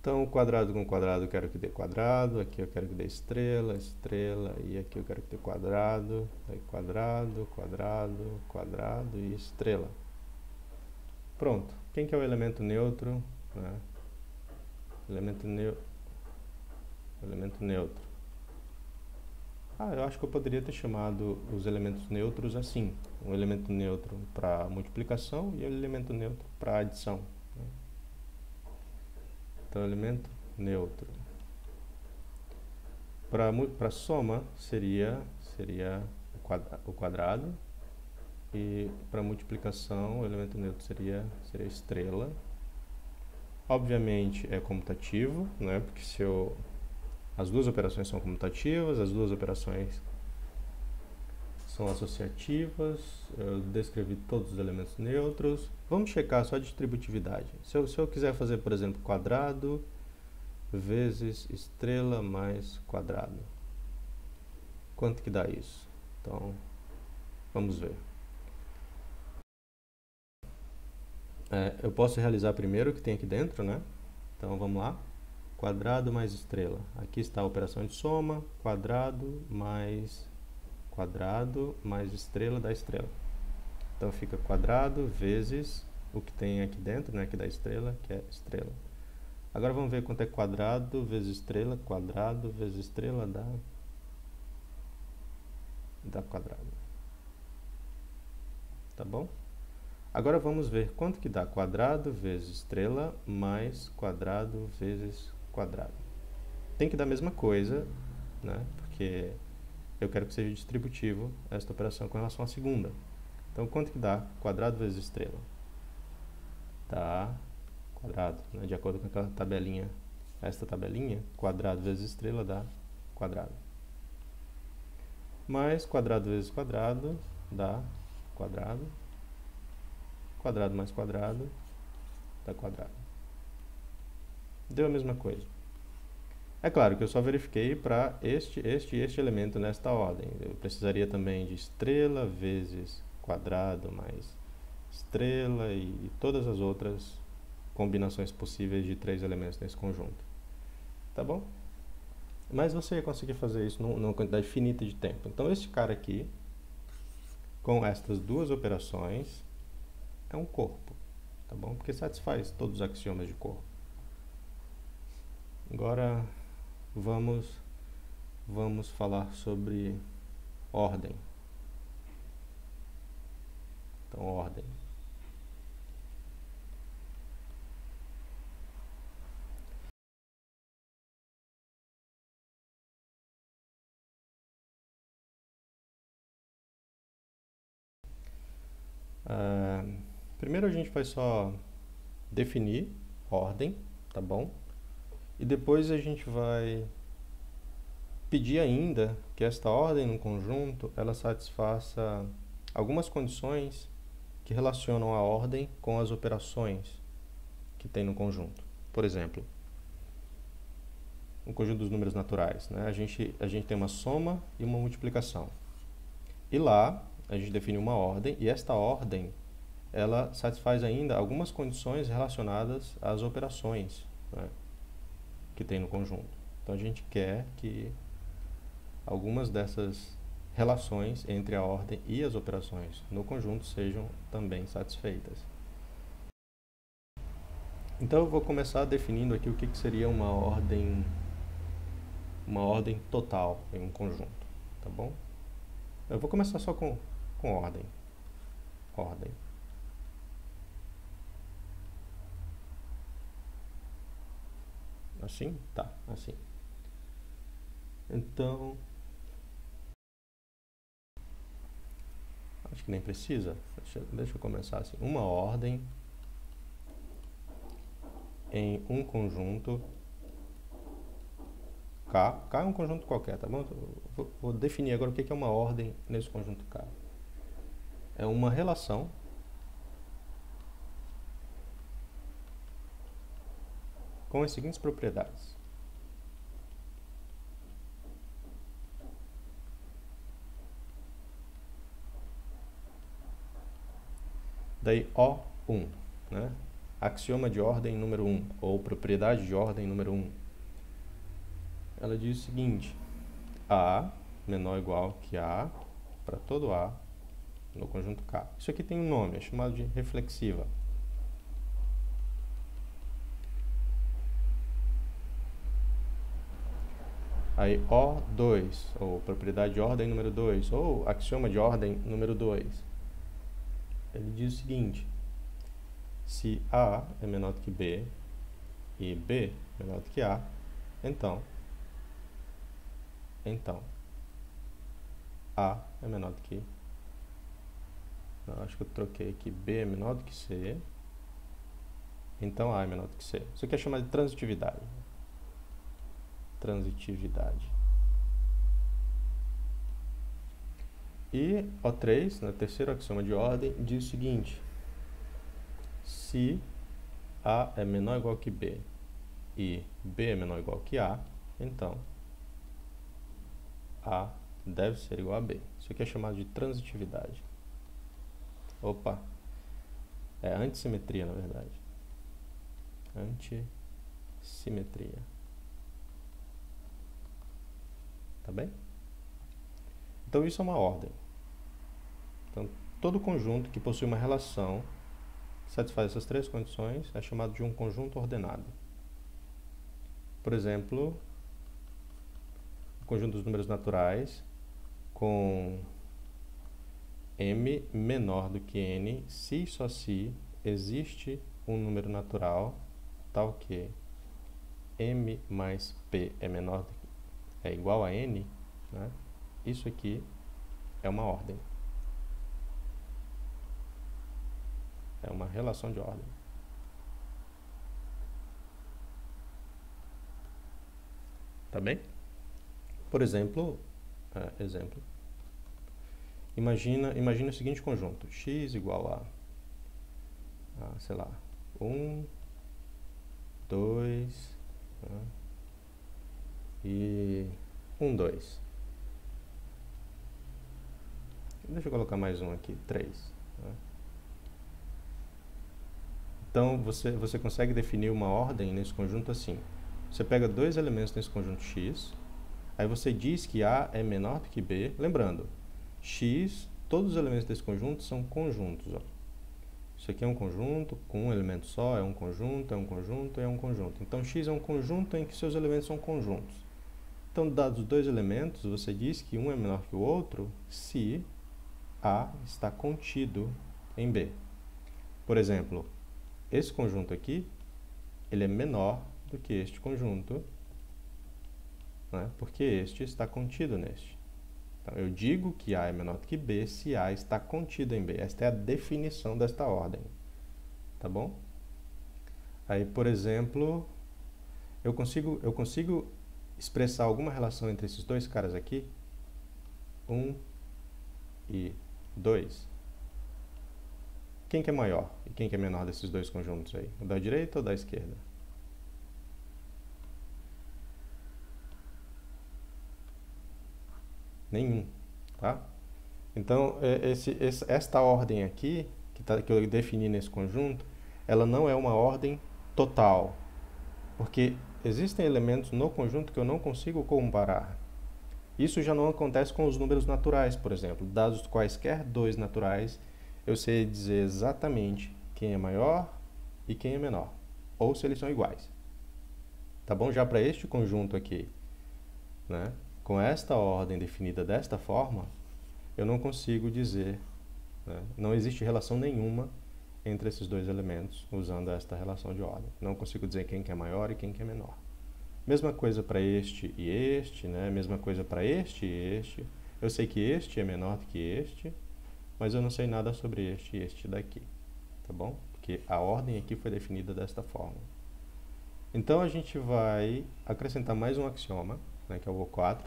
Então, quadrado com quadrado eu quero que dê quadrado, aqui eu quero que dê estrela, estrela, e aqui eu quero que dê quadrado, aí quadrado, quadrado, quadrado e estrela. Pronto. Quem que é o elemento neutro? Né? Elemento neutro. Eu acho que eu poderia ter chamado os elementos neutros assim. Um elemento neutro para multiplicação e um elemento neutro para adição. Né? Então, elemento neutro. Para soma, seria o quadrado. E para multiplicação, o elemento neutro seria estrela. Obviamente é comutativo, né? Porque as duas operações são comutativas, as duas operações são associativas. Eu descrevi todos os elementos neutros. Vamos checar só a distributividade. Se eu quiser fazer, por exemplo, quadrado vezes estrela mais quadrado, quanto que dá isso? Então, vamos ver. Eu posso realizar primeiro o que tem aqui dentro, né? Então, vamos lá. Quadrado mais estrela. Aqui está a operação de soma, quadrado mais estrela da estrela. Então, fica quadrado vezes o que tem aqui dentro, né? Aqui da estrela, que é estrela. Agora, vamos ver quanto é quadrado vezes estrela. Quadrado vezes estrela dá quadrado. Tá bom? Agora vamos ver quanto que dá quadrado vezes estrela mais quadrado vezes quadrado. Tem que dar a mesma coisa, né? Porque eu quero que seja distributivo esta operação com relação à segunda. Então, quanto que dá quadrado vezes estrela? Dá quadrado, né? De acordo com aquela tabelinha. Esta tabelinha, quadrado vezes estrela dá quadrado. Mais quadrado vezes quadrado dá quadrado. Quadrado mais quadrado dá quadrado. Deu a mesma coisa. É claro que eu só verifiquei para este e este elemento nesta ordem. Eu precisaria também de estrela vezes quadrado mais estrela e todas as outras combinações possíveis de três elementos nesse conjunto. Tá bom? Mas você ia conseguir fazer isso numa quantidade finita de tempo. Então, este cara aqui, com estas duas operações, é um corpo, tá bom? Porque satisfaz todos os axiomas de corpo. Agora vamos falar sobre ordem. Então, ordem. Primeiro a gente vai só definir ordem, tá bom? E depois a gente vai pedir ainda que esta ordem no conjunto ela satisfaça algumas condições que relacionam a ordem com as operações que tem no conjunto. Por exemplo, um conjunto dos números naturais, né? A gente tem uma soma e uma multiplicação. E lá a gente define uma ordem, e esta ordem ela satisfaz ainda algumas condições relacionadas às operações, né, que tem no conjunto. Então a gente quer que algumas dessas relações entre a ordem e as operações no conjunto sejam também satisfeitas. Então eu vou começar definindo aqui o que seria uma ordem total em um conjunto, tá bom? Eu vou começar só com ordem. Ordem. Assim? Tá, assim. Então, acho que nem precisa. Deixa eu começar assim. Uma ordem em um conjunto K. K é um conjunto qualquer, tá bom? Vou definir agora o que é uma ordem nesse conjunto K. É uma relação com as seguintes propriedades. Daí O1, né? Axioma de ordem número 1, ou propriedade de ordem número 1. Ela diz o seguinte: A menor ou igual que A para todo A no conjunto K. Isso aqui tem um nome, é chamado de reflexiva. Aí O2, ou propriedade de ordem número 2, ou axioma de ordem número 2. Ele diz o seguinte: se A é menor do que B e B é menor do que A, então A é menor do que... Não, acho que eu troquei aqui. B é menor do que C, então A é menor do que C. Isso aqui é chamado de transitividade. Transitividade. E O3, no terceiro axioma de ordem, diz o seguinte: se A é menor ou igual que B e B é menor ou igual que A, então A deve ser igual a B. Isso aqui é chamado de transitividade. Opa! É antissimetria, na verdade. Antissimetria. Tá bem? Então isso é uma ordem. Então, todo conjunto que possui uma relação que satisfaz essas três condições é chamado de um conjunto ordenado. Por exemplo, o conjunto dos números naturais com m menor do que n, se e só se existe um número natural tal que m mais p é igual a n, né? Isso aqui é uma ordem. É uma relação de ordem. Tá bem? Por exemplo, imagina o seguinte conjunto: x igual a sei lá, 1, 2, né? E 1, 2. Deixa eu colocar mais um aqui, 3. Né? Então, você consegue definir uma ordem nesse conjunto assim. Você pega dois elementos nesse conjunto x, aí você diz que A é menor do que B. Lembrando, x, todos os elementos desse conjunto são conjuntos. Ó. Isso aqui é um conjunto com um elemento só, é um conjunto, é um conjunto, é um conjunto. Então, x é um conjunto em que seus elementos são conjuntos. Então, dados dois elementos, você diz que um é menor que o outro se A está contido em B. Por exemplo, esse conjunto aqui, ele é menor do que este conjunto, né? Porque este está contido neste. Então, eu digo que A é menor do que B se A está contido em B. Esta é a definição desta ordem. Tá bom? Aí, por exemplo, eu consigo expressar alguma relação entre esses dois caras aqui? 1 e 2. Quem que é maior e quem que é menor desses dois conjuntos aí? O da direita ou da esquerda? Nenhum, tá? Então, esta ordem aqui, que eu defini nesse conjunto, ela não é uma ordem total, porque existem elementos no conjunto que eu não consigo comparar. Isso já não acontece com os números naturais, por exemplo. Dados quaisquer dois naturais, eu sei dizer exatamente quem é maior e quem é menor, ou se eles são iguais. Tá bom? Já para este conjunto aqui, né, com esta ordem definida desta forma, eu não consigo dizer, né, não existe relação nenhuma entre esses dois elementos usando esta relação de ordem. Não consigo dizer quem que é maior e quem que é menor. Mesma coisa para este e este, né? Mesma coisa para este e este. Eu sei que este é menor do que este, mas eu não sei nada sobre este e este daqui, tá bom? Porque a ordem aqui foi definida desta forma. Então, a gente vai acrescentar mais um axioma, né, que é o O4,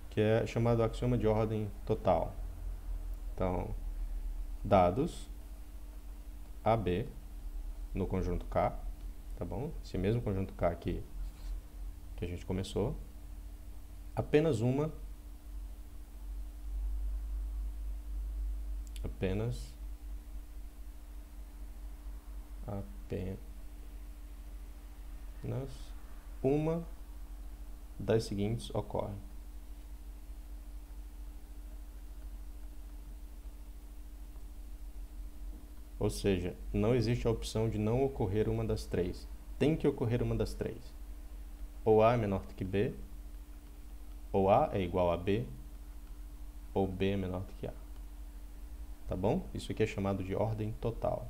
que é chamado axioma de ordem total. Então, dados AB no conjunto K, tá bom? Esse mesmo conjunto K aqui que a gente começou, apenas uma das seguintes ocorre. Ou seja, não existe a opção de não ocorrer uma das três. Tem que ocorrer uma das três. Ou A é menor do que B, ou A é igual a B, ou B é menor do que A. Tá bom? Isso aqui é chamado de ordem total.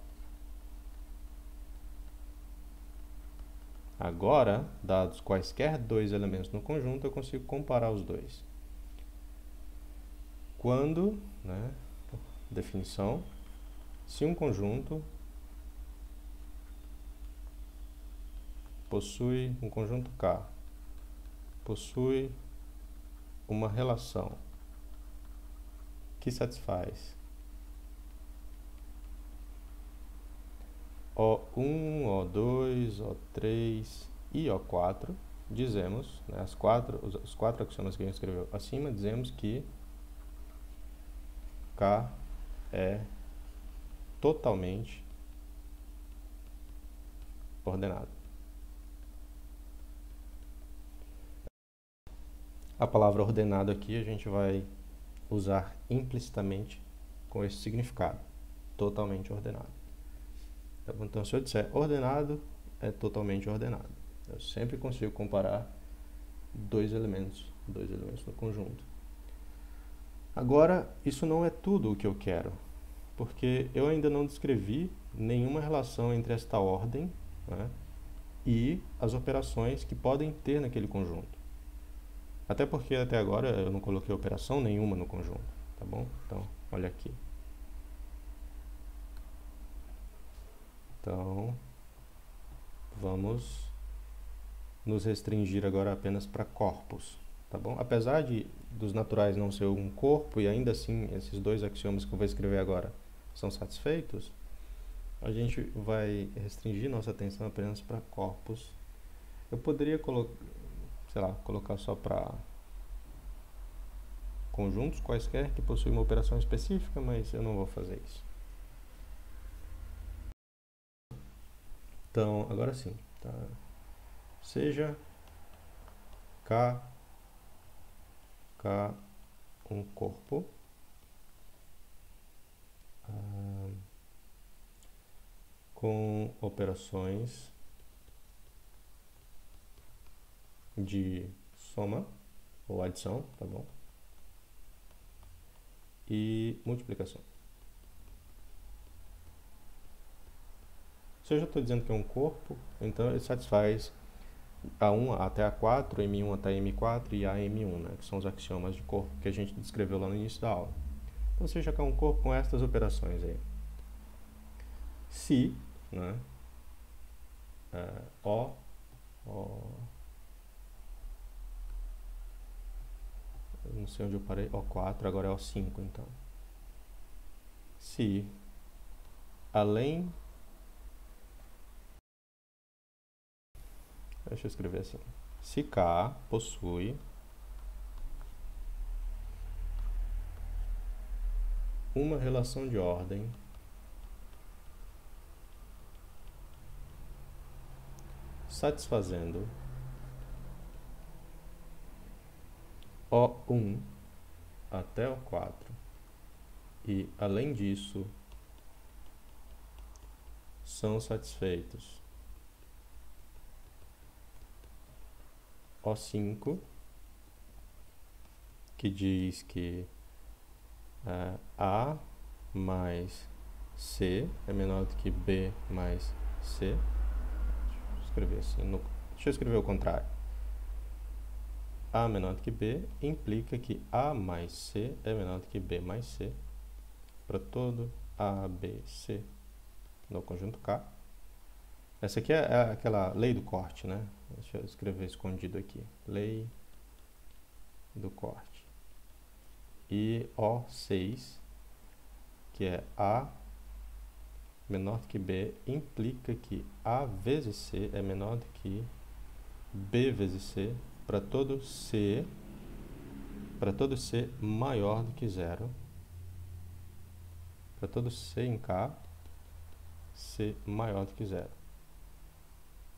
Agora, dados quaisquer dois elementos no conjunto, eu consigo comparar os dois. Quando, né, definição, se um conjunto possui, um conjunto K, possui uma relação que satisfaz O1, O2, O3 e O4, dizemos, né, os quatro axiomas que a gente escreveu acima, dizemos que K é totalmente ordenado. A palavra ordenado aqui a gente vai usar implicitamente com esse significado, totalmente ordenado. Então, se eu disser ordenado, é totalmente ordenado. Eu sempre consigo comparar dois elementos no conjunto. Agora, isso não é tudo o que eu quero, porque eu ainda não descrevi nenhuma relação entre esta ordem, né, e as operações que podem ter naquele conjunto. Até porque até agora eu não coloquei operação nenhuma no conjunto, tá bom? Então, olha aqui. Então, vamos nos restringir agora apenas para corpos, tá bom? Apesar dos naturais não ser um corpo, e ainda assim esses dois axiomas que eu vou escrever agora são satisfeitos, a gente vai restringir nossa atenção apenas para corpos. Eu poderia colocar só para conjuntos quaisquer que possuem uma operação específica, mas eu não vou fazer isso. Então, agora sim, tá? Seja K um corpo com operações de soma ou adição, tá bom? E multiplicação. Se eu já estou dizendo que é um corpo, então ele satisfaz A1 até A4, M1 até M4 e AM1, né, que são os axiomas de corpo que a gente descreveu lá no início da aula. Então você já quer um corpo com estas operações aí. Se, né, O, eu não sei onde eu parei, O4, agora é O5, então. Se, além, deixa eu escrever assim, se K possui uma relação de ordem satisfazendo O1 até O4 e, além disso, são satisfeitos O5, que diz que A mais C é menor do que B mais C. Deixa eu escrever assim, deixa eu escrever o contrário. A menor do que B implica que A mais C é menor do que B mais C para todo A, B, C no conjunto K. Essa aqui é aquela lei do corte, né? Deixa eu escrever escondido aqui. Lei do corte. E O6, que é A menor do que B, implica que A vezes C é menor do que B vezes C para todo C maior do que zero. Para todo C em K, C maior do que zero.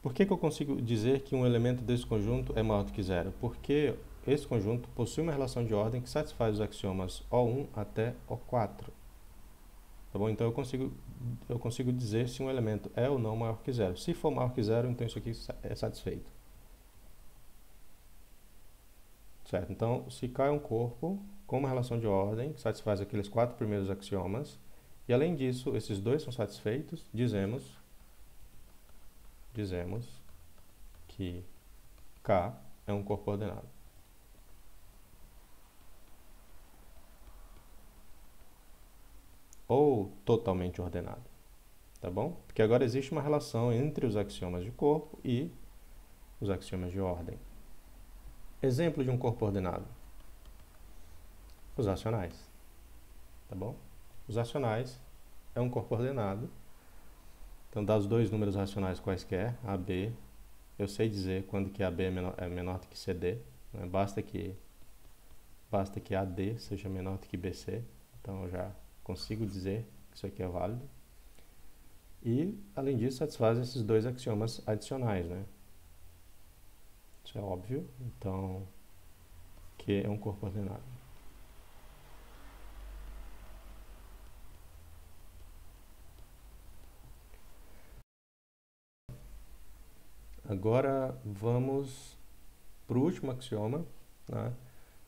Por que eu consigo dizer que um elemento desse conjunto é maior do que zero? Porque esse conjunto possui uma relação de ordem que satisfaz os axiomas O1 até O4. Tá bom? Então eu consigo dizer se um elemento é ou não maior que zero. Se for maior que zero, então isso aqui é satisfeito. Certo? Então, se K é um corpo com uma relação de ordem que satisfaz aqueles 4 primeiros axiomas, e além disso, esses dois são satisfeitos, dizemos que K é um corpo ordenado. Ou totalmente ordenado, tá bom? Porque agora existe uma relação entre os axiomas de corpo e os axiomas de ordem. Exemplo de um corpo ordenado. Os racionais, tá bom? Os racionais é um corpo ordenado. Então, dados dois números racionais quaisquer, AB, eu sei dizer quando que AB é menor do que CD, né? Basta que AD seja menor do que BC, então eu já consigo dizer que isso aqui é válido. E, além disso, satisfaz esses dois axiomas adicionais, né? Isso é óbvio, então, que é um corpo ordenado. Agora vamos para o último axioma, né?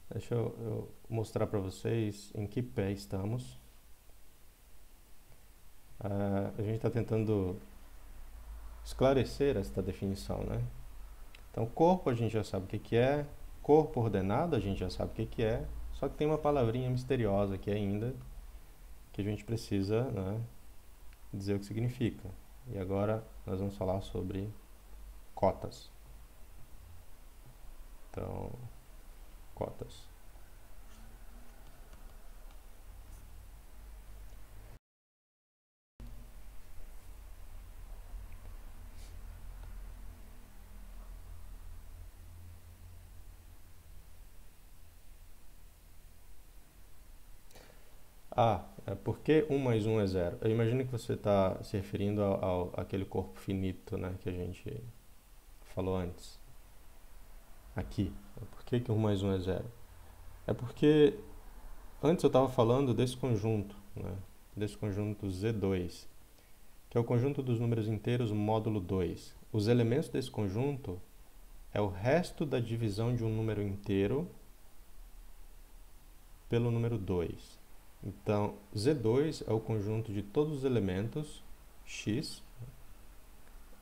Deixa eu mostrar para vocês em que pé estamos. A gente está tentando esclarecer esta definição, né? Então, corpo a gente já sabe o que é, corpo ordenado a gente já sabe o que é, só que tem uma palavrinha misteriosa aqui ainda, que a gente precisa, né, dizer o que significa. E agora nós vamos falar sobre cotas. Então, cotas. Por que 1 mais 1 é 0? Eu imagino que você está se referindo àquele corpo finito, né, que a gente falou antes. Aqui. Por que 1 mais 1 é 0? É porque antes eu estava falando desse conjunto, né, desse conjunto Z2, que é o conjunto dos números inteiros módulo 2. Os elementos desse conjunto é o resto da divisão de um número inteiro pelo número 2. Então, Z2 é o conjunto de todos os elementos x,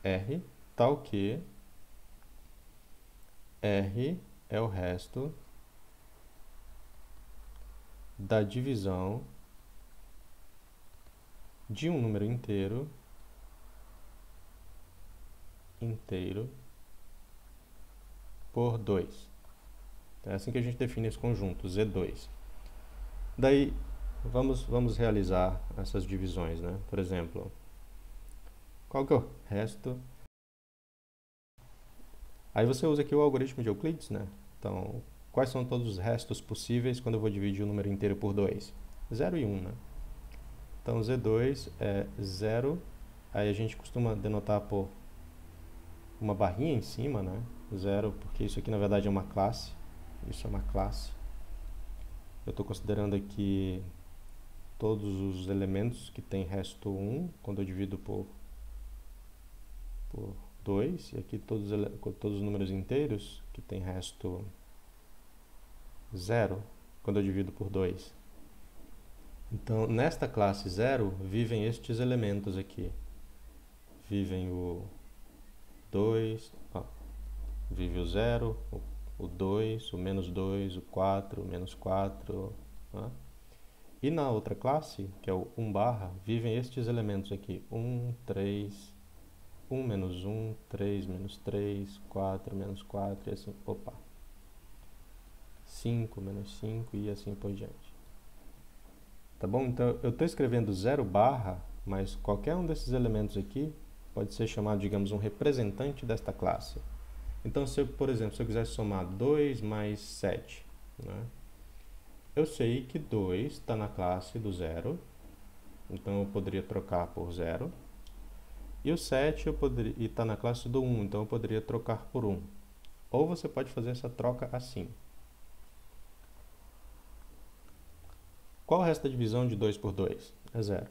R, tal que R é o resto da divisão de um número inteiro por 2. Então, é assim que a gente define esse conjunto, Z2. Daí, vamos realizar essas divisões, né? Por exemplo, qual que é o resto? Aí você usa aqui o algoritmo de Euclides, né? Então, quais são todos os restos possíveis quando eu vou dividir o número inteiro por 2? 0 e 1, né? Então, Z2 é 0, aí a gente costuma denotar por uma barrinha em cima, né? 0, porque isso aqui na verdade é uma classe. Isso é uma classe. Eu estou considerando aqui todos os elementos que tem resto 1, quando eu divido por 2, e aqui todos os números inteiros que tem resto 0, quando eu divido por 2. Então, nesta classe 0, vivem estes elementos aqui. Vivem o 2, vive o 0, o 2, o menos 2, o 4, o menos 4. E na outra classe, que é o 1 barra, vivem estes elementos aqui. 1, 3, 1 menos 1, 3 menos 3, 4 menos 4 e assim, 5 menos 5 e assim por diante. Tá bom? Então, eu estou escrevendo 0 barra, mas qualquer um desses elementos aqui pode ser chamado, digamos, um representante desta classe. Então, por exemplo, se eu quisesse somar 2 mais 7, né? Eu sei que 2 está na classe do 0, então eu poderia trocar por 0. E o 7 está na classe do 1, então eu poderia trocar por 1. Ou você pode fazer essa troca assim. Qual o resto da divisão de 2 por 2? É 0.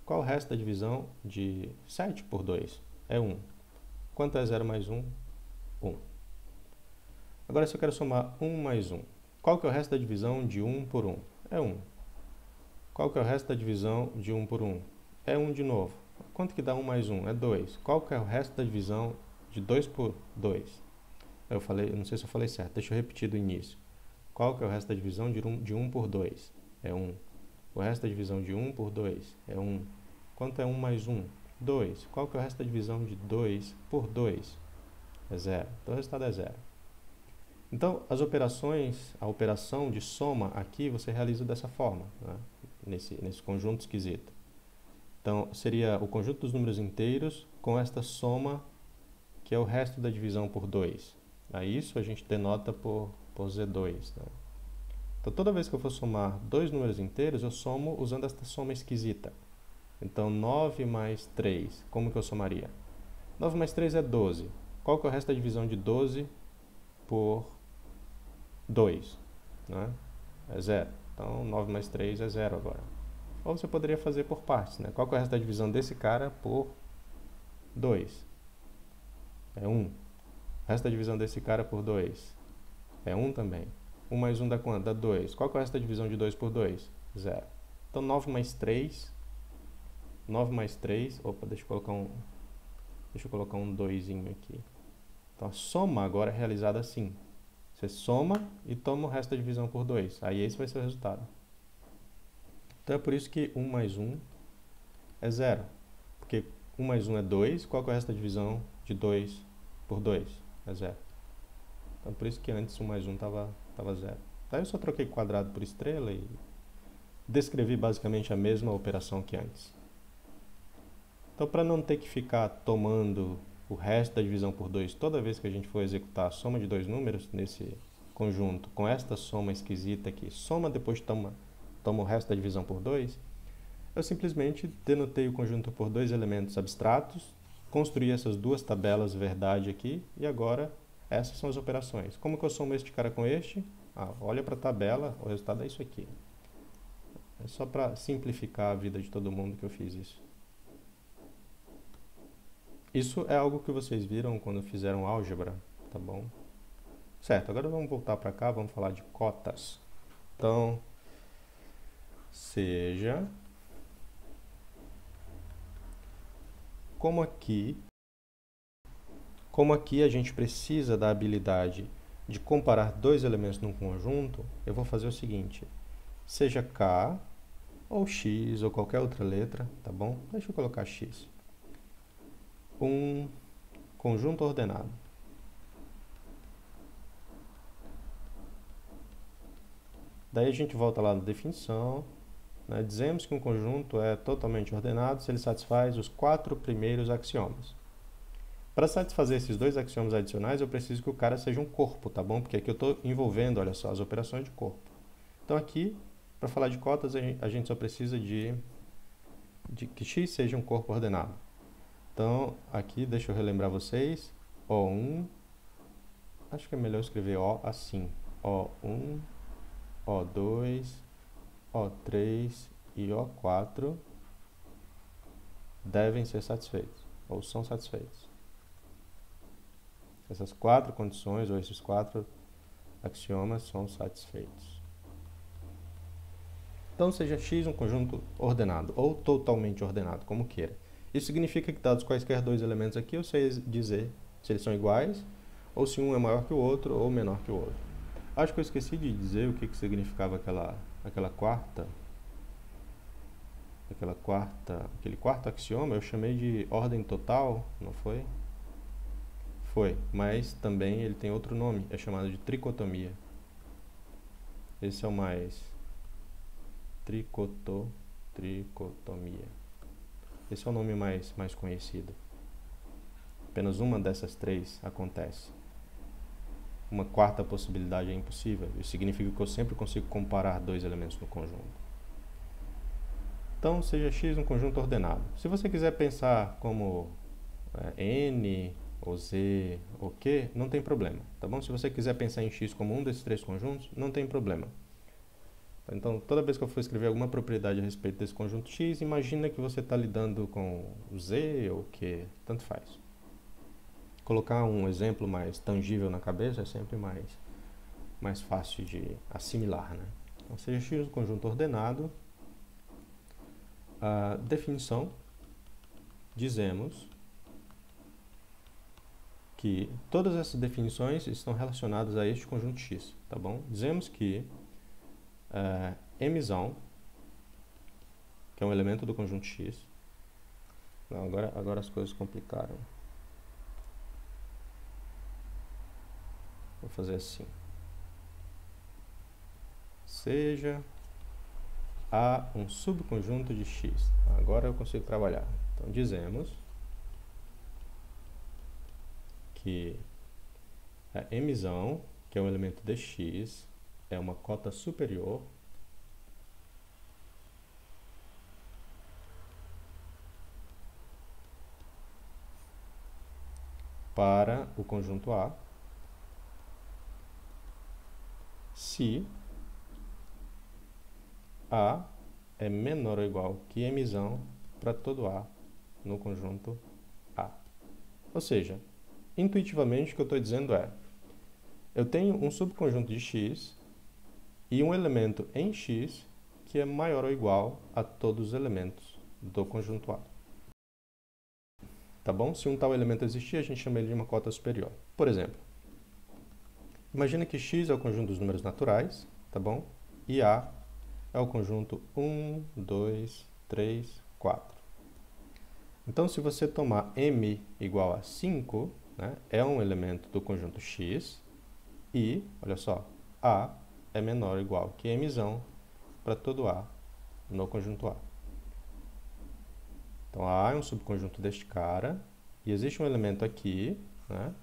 Qual o resto da divisão de 7 por 2? É 1. Quanto é 0 mais 1? 1. Agora, se eu quero somar 1 mais 1, qual que é o resto da divisão de 1 por 1? É 1. Qual que é o resto da divisão de 1 por 1? É 1 de novo. Quanto que dá 1 mais 1? É 2. Qual que é o resto da divisão de 2 por 2? Eu não sei se eu falei certo, deixa eu repetir do início. Qual que é o resto da divisão de 1 por 2? É 1. O resto da divisão de 1 por 2 é 1. Quanto é 1 mais 1? 2. Qual que é o resto da divisão de 2 por 2? É 0. Então o resultado é 0. Então, a operação de soma aqui você realiza dessa forma, né? nesse conjunto esquisito. Então, seria o conjunto dos números inteiros com esta soma, que é o resto da divisão por 2. Aí isso a gente denota por Z2. Né? Então, toda vez que eu for somar dois números inteiros, eu somo usando esta soma esquisita. Então, 9 mais 3, como que eu somaria? 9 mais 3 é 12. Qual que é o resto da divisão de 12 por 2? Né? É 0. Então, 9 mais 3 é 0 agora. Ou você poderia fazer por partes, né? Qual que é o resto da divisão desse cara por 2? É 1. O resto da divisão desse cara por 2? É 1 também. 1 mais 1 dá quanto? Dá 2. Qual que é o resto da divisão de 2 por 2? 0. Então, 9 mais 3... 9 mais 3... Opa, deixa eu colocar um 2 aqui. Então, a soma agora é realizada assim. Você soma e toma o resto da divisão por 2. Aí esse vai ser o resultado. Então é por isso que 1 mais 1 é 0. Porque 1 mais 1 é 2. Qual que é o resto da divisão de 2 por 2? É 0. Então por isso que antes 1 mais 1 estava 0. Daí eu só troquei quadrado por estrela e descrevi basicamente a mesma operação que antes. Então, para não ter que ficar tomando o resto da divisão por 2 toda vez que a gente for executar a soma de dois números nesse conjunto, com esta soma esquisita aqui, soma depois toma o resto da divisão por 2, eu simplesmente denotei o conjunto por dois elementos abstratos, construí essas duas tabelas verdade aqui, e agora essas são as operações. Como que eu somo este cara com este? Olha para a tabela, o resultado é isso aqui. É só para simplificar a vida de todo mundo que eu fiz isso. Isso é algo que vocês viram quando fizeram álgebra, tá bom? Certo, agora vamos voltar para cá, vamos falar de cotas. Então, seja... Como aqui a gente precisa da habilidade de comparar dois elementos num conjunto, eu vou fazer o seguinte, seja K, ou X, ou qualquer outra letra, tá bom? Deixa eu colocar X. Um conjunto ordenado. Daí a gente volta lá na definição, né? Dizemos que um conjunto é totalmente ordenado se ele satisfaz os 4 primeiros axiomas. Para satisfazer esses 2 axiomas adicionais, eu preciso que o cara seja um corpo, tá bom? Porque aqui eu estou envolvendo, olha só, as operações de corpo. Então aqui, para falar de cotas, a gente só precisa de que x seja um corpo ordenado. Então, aqui, deixa eu relembrar vocês, O1, acho que é melhor escrever O assim, O1, O2, O3 e O4 devem ser satisfeitos, ou são satisfeitos. Essas 4 condições, ou esses 4 axiomas são satisfeitos. Então, seja x um conjunto ordenado, ou totalmente ordenado, como queira. Isso significa que, dados quaisquer 2 elementos aqui, eu sei dizer se eles são iguais, ou se um é maior que o outro, ou menor que o outro. Acho que eu esqueci de dizer o que significava aquele quarto axioma, eu chamei de ordem total, não foi? Foi, mas também ele tem outro nome, é chamado de tricotomia. Esse é o mais... tricotomia. Esse é o nome mais conhecido. Apenas uma dessas 3 acontece. Uma quarta possibilidade é impossível. Isso significa que eu sempre consigo comparar 2 elementos no conjunto. Então, seja x um conjunto ordenado. Se você quiser pensar como n, ou z, ou q, não tem problema, tá bom? Se você quiser pensar em x como um desses 3 conjuntos, não tem problema. Então, toda vez que eu for escrever alguma propriedade a respeito desse conjunto x, imagina que você está lidando com o z ou o q, tanto faz. Colocar um exemplo mais tangível na cabeça é sempre mais fácil de assimilar, né? Então, seja x um conjunto ordenado, a definição, dizemos que todas essas definições estão relacionadas a este conjunto x, tá bom? Dizemos que mzão, que é um elemento do conjunto x. Não, agora as coisas complicaram. Vou fazer assim. Seja A um subconjunto de x. Agora eu consigo trabalhar. Então, dizemos que mzão, que é um elemento de x, é uma cota superior para o conjunto A se A é menor ou igual que mzão para todo A no conjunto A. Ou seja, intuitivamente o que eu estou dizendo é, eu tenho um subconjunto de x e um elemento em x que é maior ou igual a todos os elementos do conjunto A. Tá bom? Se um tal elemento existir, a gente chama ele de uma cota superior. Por exemplo, imagina que x é o conjunto dos números naturais, tá bom? E A é o conjunto 1, 2, 3, 4. Então, se você tomar m igual a 5, né, é um elemento do conjunto x e, olha só, A é menor ou igual que mzão para todo A no conjunto A. Então, A é um subconjunto deste cara e existe um elemento aqui, né,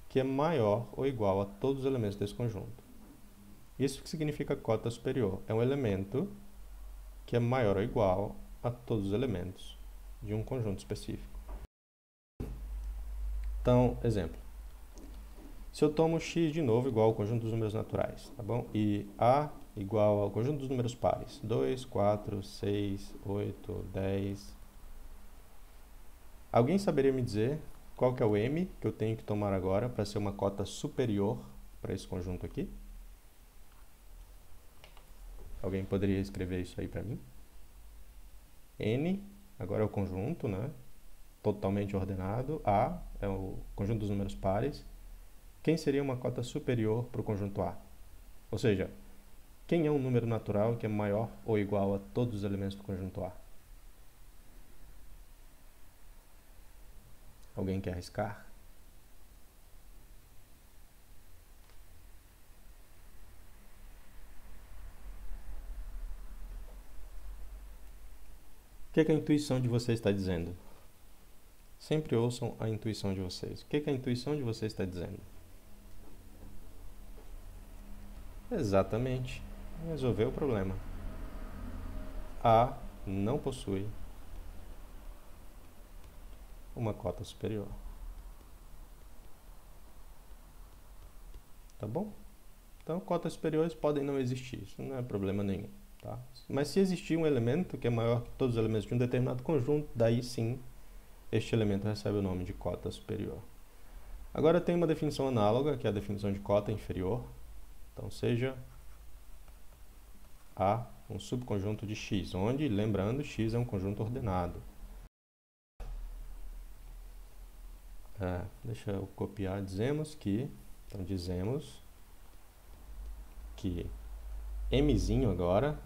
que é maior ou igual a todos os elementos desse conjunto. Isso que significa cota superior. É um elemento que é maior ou igual a todos os elementos de um conjunto específico. Então, exemplo. Se eu tomo x de novo igual ao conjunto dos números naturais, tá bom? E A igual ao conjunto dos números pares, 2, 4, 6, 8, 10. Alguém saberia me dizer qual que é o m que eu tenho que tomar agora para ser uma cota superior para esse conjunto aqui? Alguém poderia escrever isso aí para mim? N, agora é o conjunto, né? Totalmente ordenado. A é o conjunto dos números pares. quem seria uma cota superior para o conjunto A? Ou seja, quem é um número natural que é maior ou igual a todos os elementos do conjunto A? Alguém quer arriscar? O que a intuição de vocês está dizendo? Sempre ouçam a intuição de vocês. O que a intuição de vocês está dizendo? Exatamente. Resolveu o problema. A não possui uma cota superior. Tá bom? Então, cotas superiores podem não existir. Isso não é problema nenhum. Tá? Mas se existir um elemento que é maior que todos os elementos de um determinado conjunto, daí sim, este elemento recebe o nome de cota superior. Agora tem uma definição análoga, que é a definição de cota inferior. Então, seja A um subconjunto de X, onde, lembrando, X é um conjunto ordenado. Deixa eu copiar. Dizemos que Mzinho agora,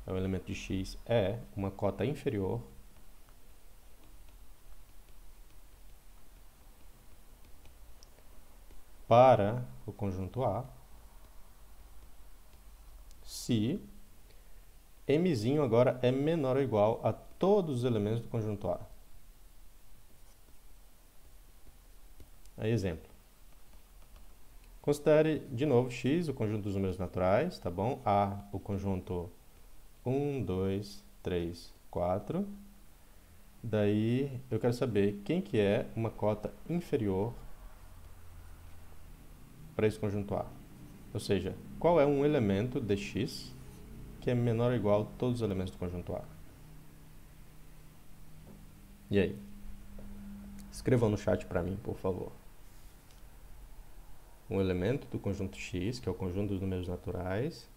é o elemento de X, é uma cota inferior para o conjunto A se Mzinho agora é menor ou igual a todos os elementos do conjunto A. Aí, exemplo. Considere, de novo, X, o conjunto dos números naturais, tá bom? A, o conjunto 1, 2, 3, 4. Daí, eu quero saber quem que é uma cota inferior para esse conjunto A. Ou seja, qual é um elemento de X que é menor ou igual a todos os elementos do conjunto A? E aí? Escrevam no chat para mim, por favor. Um elemento do conjunto X, que é o conjunto dos números naturais,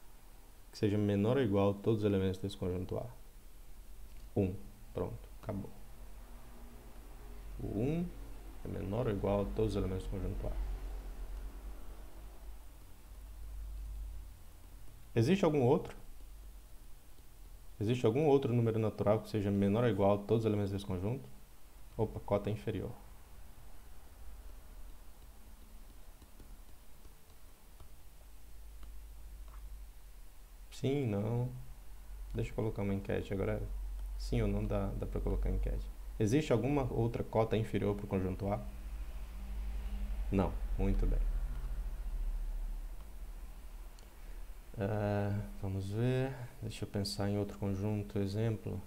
que seja menor ou igual a todos os elementos desse conjunto A. 1. Pronto, acabou. O 1 é menor ou igual a todos os elementos do conjunto A. Existe algum outro? Existe algum outro número natural que seja menor ou igual a todos os elementos desse conjunto? Opa, cota inferior. Sim, não. Deixa eu colocar uma enquete agora. Sim ou não dá para colocar enquete. Existe alguma outra cota inferior para o conjunto A? Não. Muito bem. Vamos ver. Deixa eu pensar em outro conjunto, exemplo.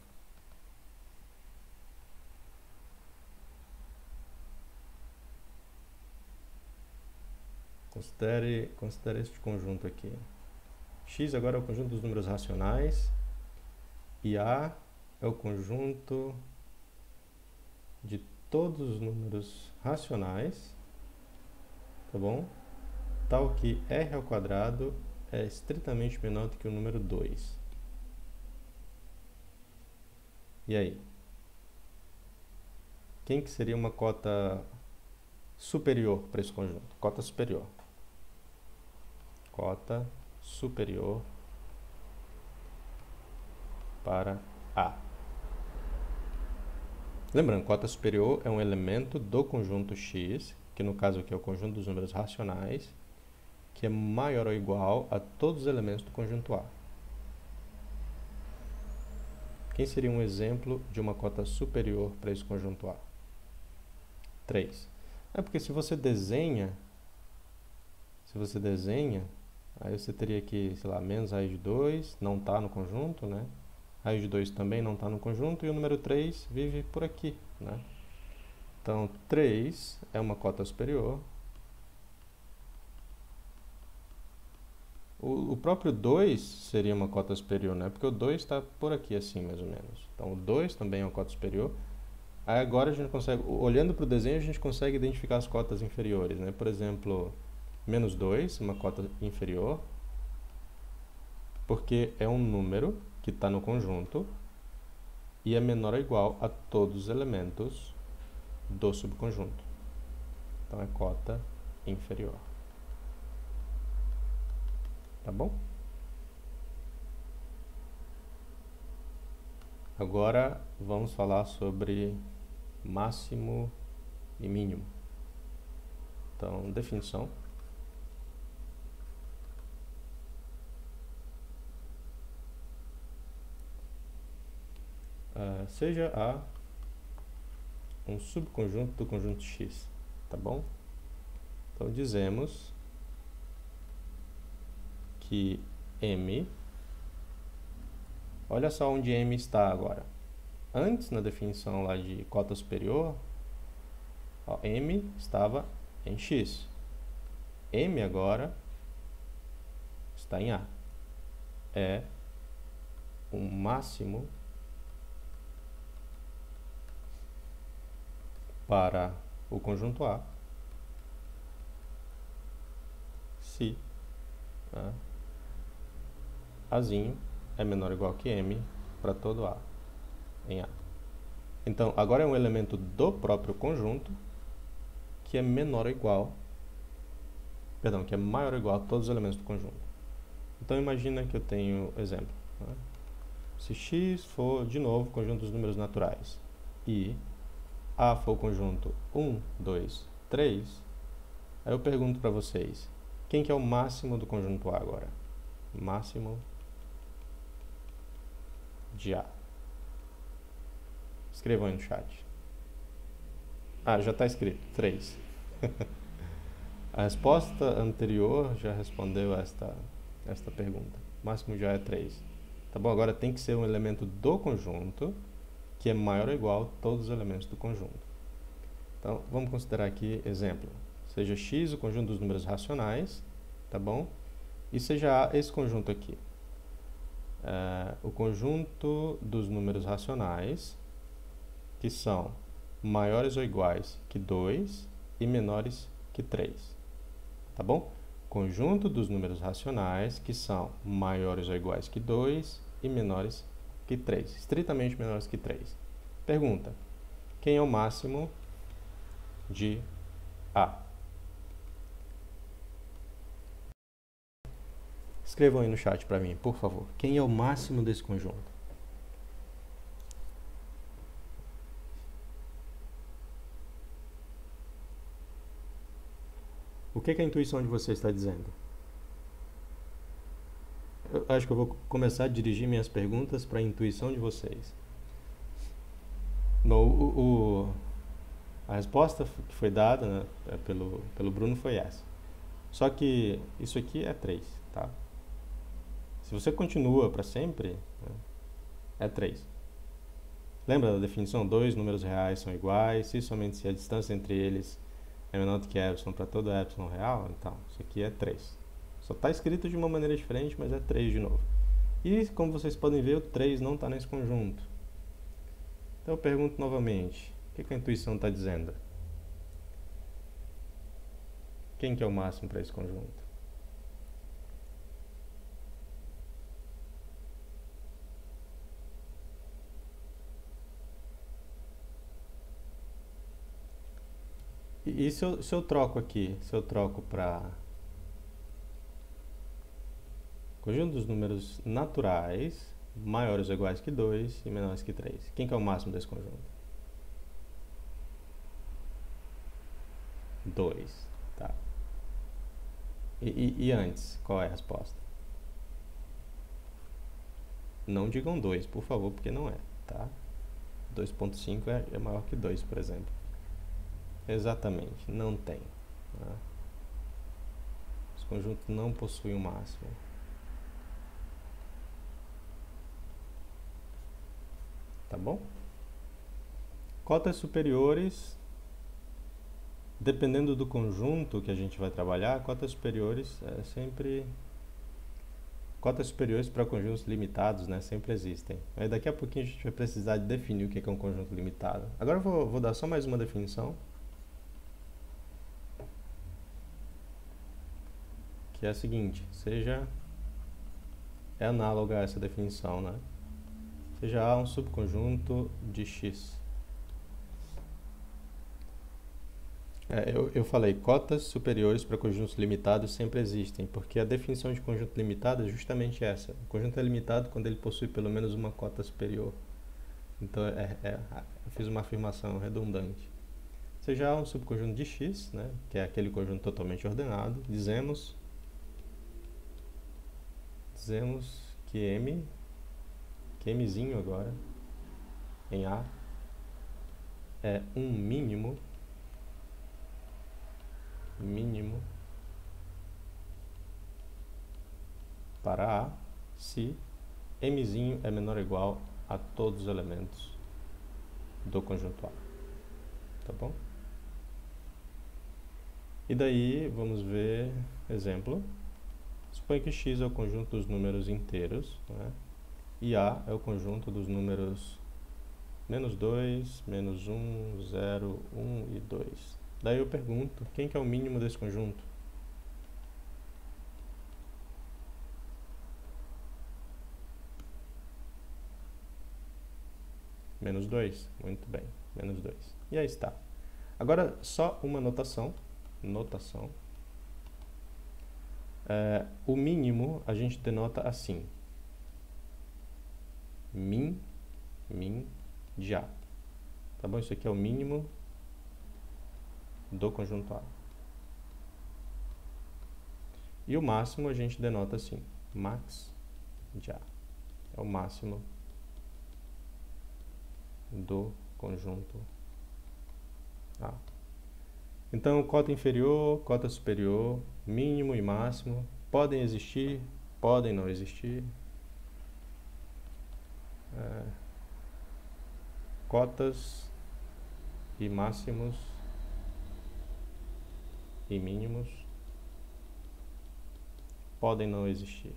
Considere este conjunto aqui. X agora é o conjunto dos números racionais e A é o conjunto de todos os números racionais, tá bom? Tal que R ao quadrado é estritamente menor do que o número 2. E aí? Quem que seria uma cota superior para esse conjunto? Cota superior. Cota superior para A. Lembrando, cota superior é um elemento do conjunto X, que no caso aqui é o conjunto dos números racionais, que é maior ou igual a todos os elementos do conjunto A. Quem seria um exemplo de uma cota superior para esse conjunto A? 3. Porque se você desenha, aí você teria que, sei lá, menos raiz de 2, não está no conjunto, né? Raiz de 2 também não está no conjunto, e o número 3 vive por aqui, né? Então, 3 é uma cota superior. O próprio 2 seria uma cota superior, né? Porque o 2 está por aqui, assim, mais ou menos. Então, o 2 também é uma cota superior. Aí agora a gente consegue, olhando para o desenho, a gente consegue identificar as cotas inferiores, né? Por exemplo, menos 2, uma cota inferior, porque é um número que está no conjunto e é menor ou igual a todos os elementos do subconjunto. Então, é cota inferior. Tá bom? Agora vamos falar sobre máximo e mínimo. Então, definição. Seja A um subconjunto do conjunto X, tá bom? Então, dizemos que M, olha só onde M está agora. Antes, na definição lá de cota superior, ó, M estava em X. M agora está em A. É um máximo para o conjunto A se Azinho é menor ou igual que M para todo A em A. Então, agora é um elemento do próprio conjunto que é menor ou igual, perdão, que é maior ou igual a todos os elementos do conjunto. Então, imagina que eu tenho exemplo. Né? Se X for, de novo, o conjunto dos números naturais e A for o conjunto 1, 2, 3, aí eu pergunto para vocês, quem que é o máximo do conjunto A agora? Máximo de A. Escrevam aí no chat. Já está escrito, 3. A resposta anterior já respondeu esta pergunta. Máximo de A é 3. Tá bom? Agora tem que ser um elemento do conjunto que é maior ou igual a todos os elementos do conjunto. Então, vamos considerar aqui exemplo. Seja X o conjunto dos números racionais, tá bom? E seja A esse conjunto aqui. O conjunto dos números racionais que são maiores ou iguais que 2 e menores que 3. Tá bom? Conjunto dos números racionais que são maiores ou iguais que 2 e menores que 3. Estritamente menores que 3. Pergunta: quem é o máximo de A? Escrevam aí no chat para mim, por favor. Quem é o máximo desse conjunto? O que a intuição de vocês está dizendo? Eu acho que eu vou começar a dirigir minhas perguntas para a intuição de vocês. A resposta que foi dada, né, pelo Bruno foi essa. Só que isso aqui é 3, tá? Se você continua para sempre, né, é 3. Lembra da definição? Dois números reais são iguais, se somente se a distância entre eles é menor do que epsilon para todo epsilon real, então isso aqui é 3. Só está escrito de uma maneira diferente, mas é 3 de novo. E, como vocês podem ver, o 3 não está nesse conjunto. Então eu pergunto novamente, o que a intuição está dizendo? Quem que é o máximo para esse conjunto? E se eu troco aqui, se eu troco para conjunto dos números naturais maiores ou iguais que 2 e menores que 3. Quem que é o máximo desse conjunto? 2, tá. E antes, qual é a resposta? Não digam 2, por favor, porque não é, tá? 2.5 é maior que 2, por exemplo. Exatamente, não tem. Tá? Esse conjunto não possui um máximo. Tá bom? Cotas superiores, dependendo do conjunto que a gente vai trabalhar, cotas superiores é sempre... Cotas superiores para conjuntos limitados, né, sempre existem. Aí daqui a pouquinho a gente vai precisar de definir o que é um conjunto limitado. Agora eu vou dar só mais uma definição. Que é a seguinte, é análoga a essa definição, né? Seja A um subconjunto de X. Eu falei, cotas superiores para conjuntos limitados sempre existem, porque a definição de conjunto limitado é justamente essa. O conjunto é limitado quando ele possui pelo menos uma cota superior. Então, eu fiz uma afirmação redundante. Se já há um subconjunto de X, né, que é aquele conjunto totalmente ordenado, dizemos que Mzinho agora, em A, é um mínimo para A se Mzinho é menor ou igual a todos os elementos do conjunto A. Tá bom? E daí, vamos ver exemplo. Suponha que X é o conjunto dos números inteiros, né? E A é o conjunto dos números -2, -1, 0, 1 e 2. Daí eu pergunto, quem que é o mínimo desse conjunto? -2, muito bem, -2. E aí está. Agora, só uma notação. O mínimo a gente denota assim. Min de A. Tá bom? Isso aqui é o mínimo do conjunto A. E o máximo a gente denota assim. Max de A. É o máximo do conjunto A. Então, cota inferior, cota superior, mínimo e máximo podem existir, podem não existir. Cotas e máximos e mínimos podem não existir.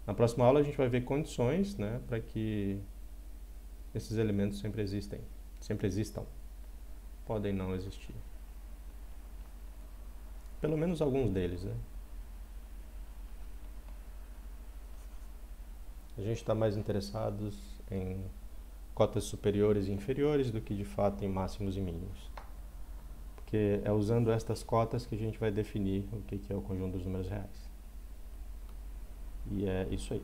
Na próxima aula a gente vai ver condições, né, para que esses elementos sempre existam. Podem não existir. Pelo menos alguns deles, né? A gente está mais interessados em cotas superiores e inferiores do que de fato em máximos e mínimos. Porque é usando estas cotas que a gente vai definir o que é o conjunto dos números reais. E é isso aí.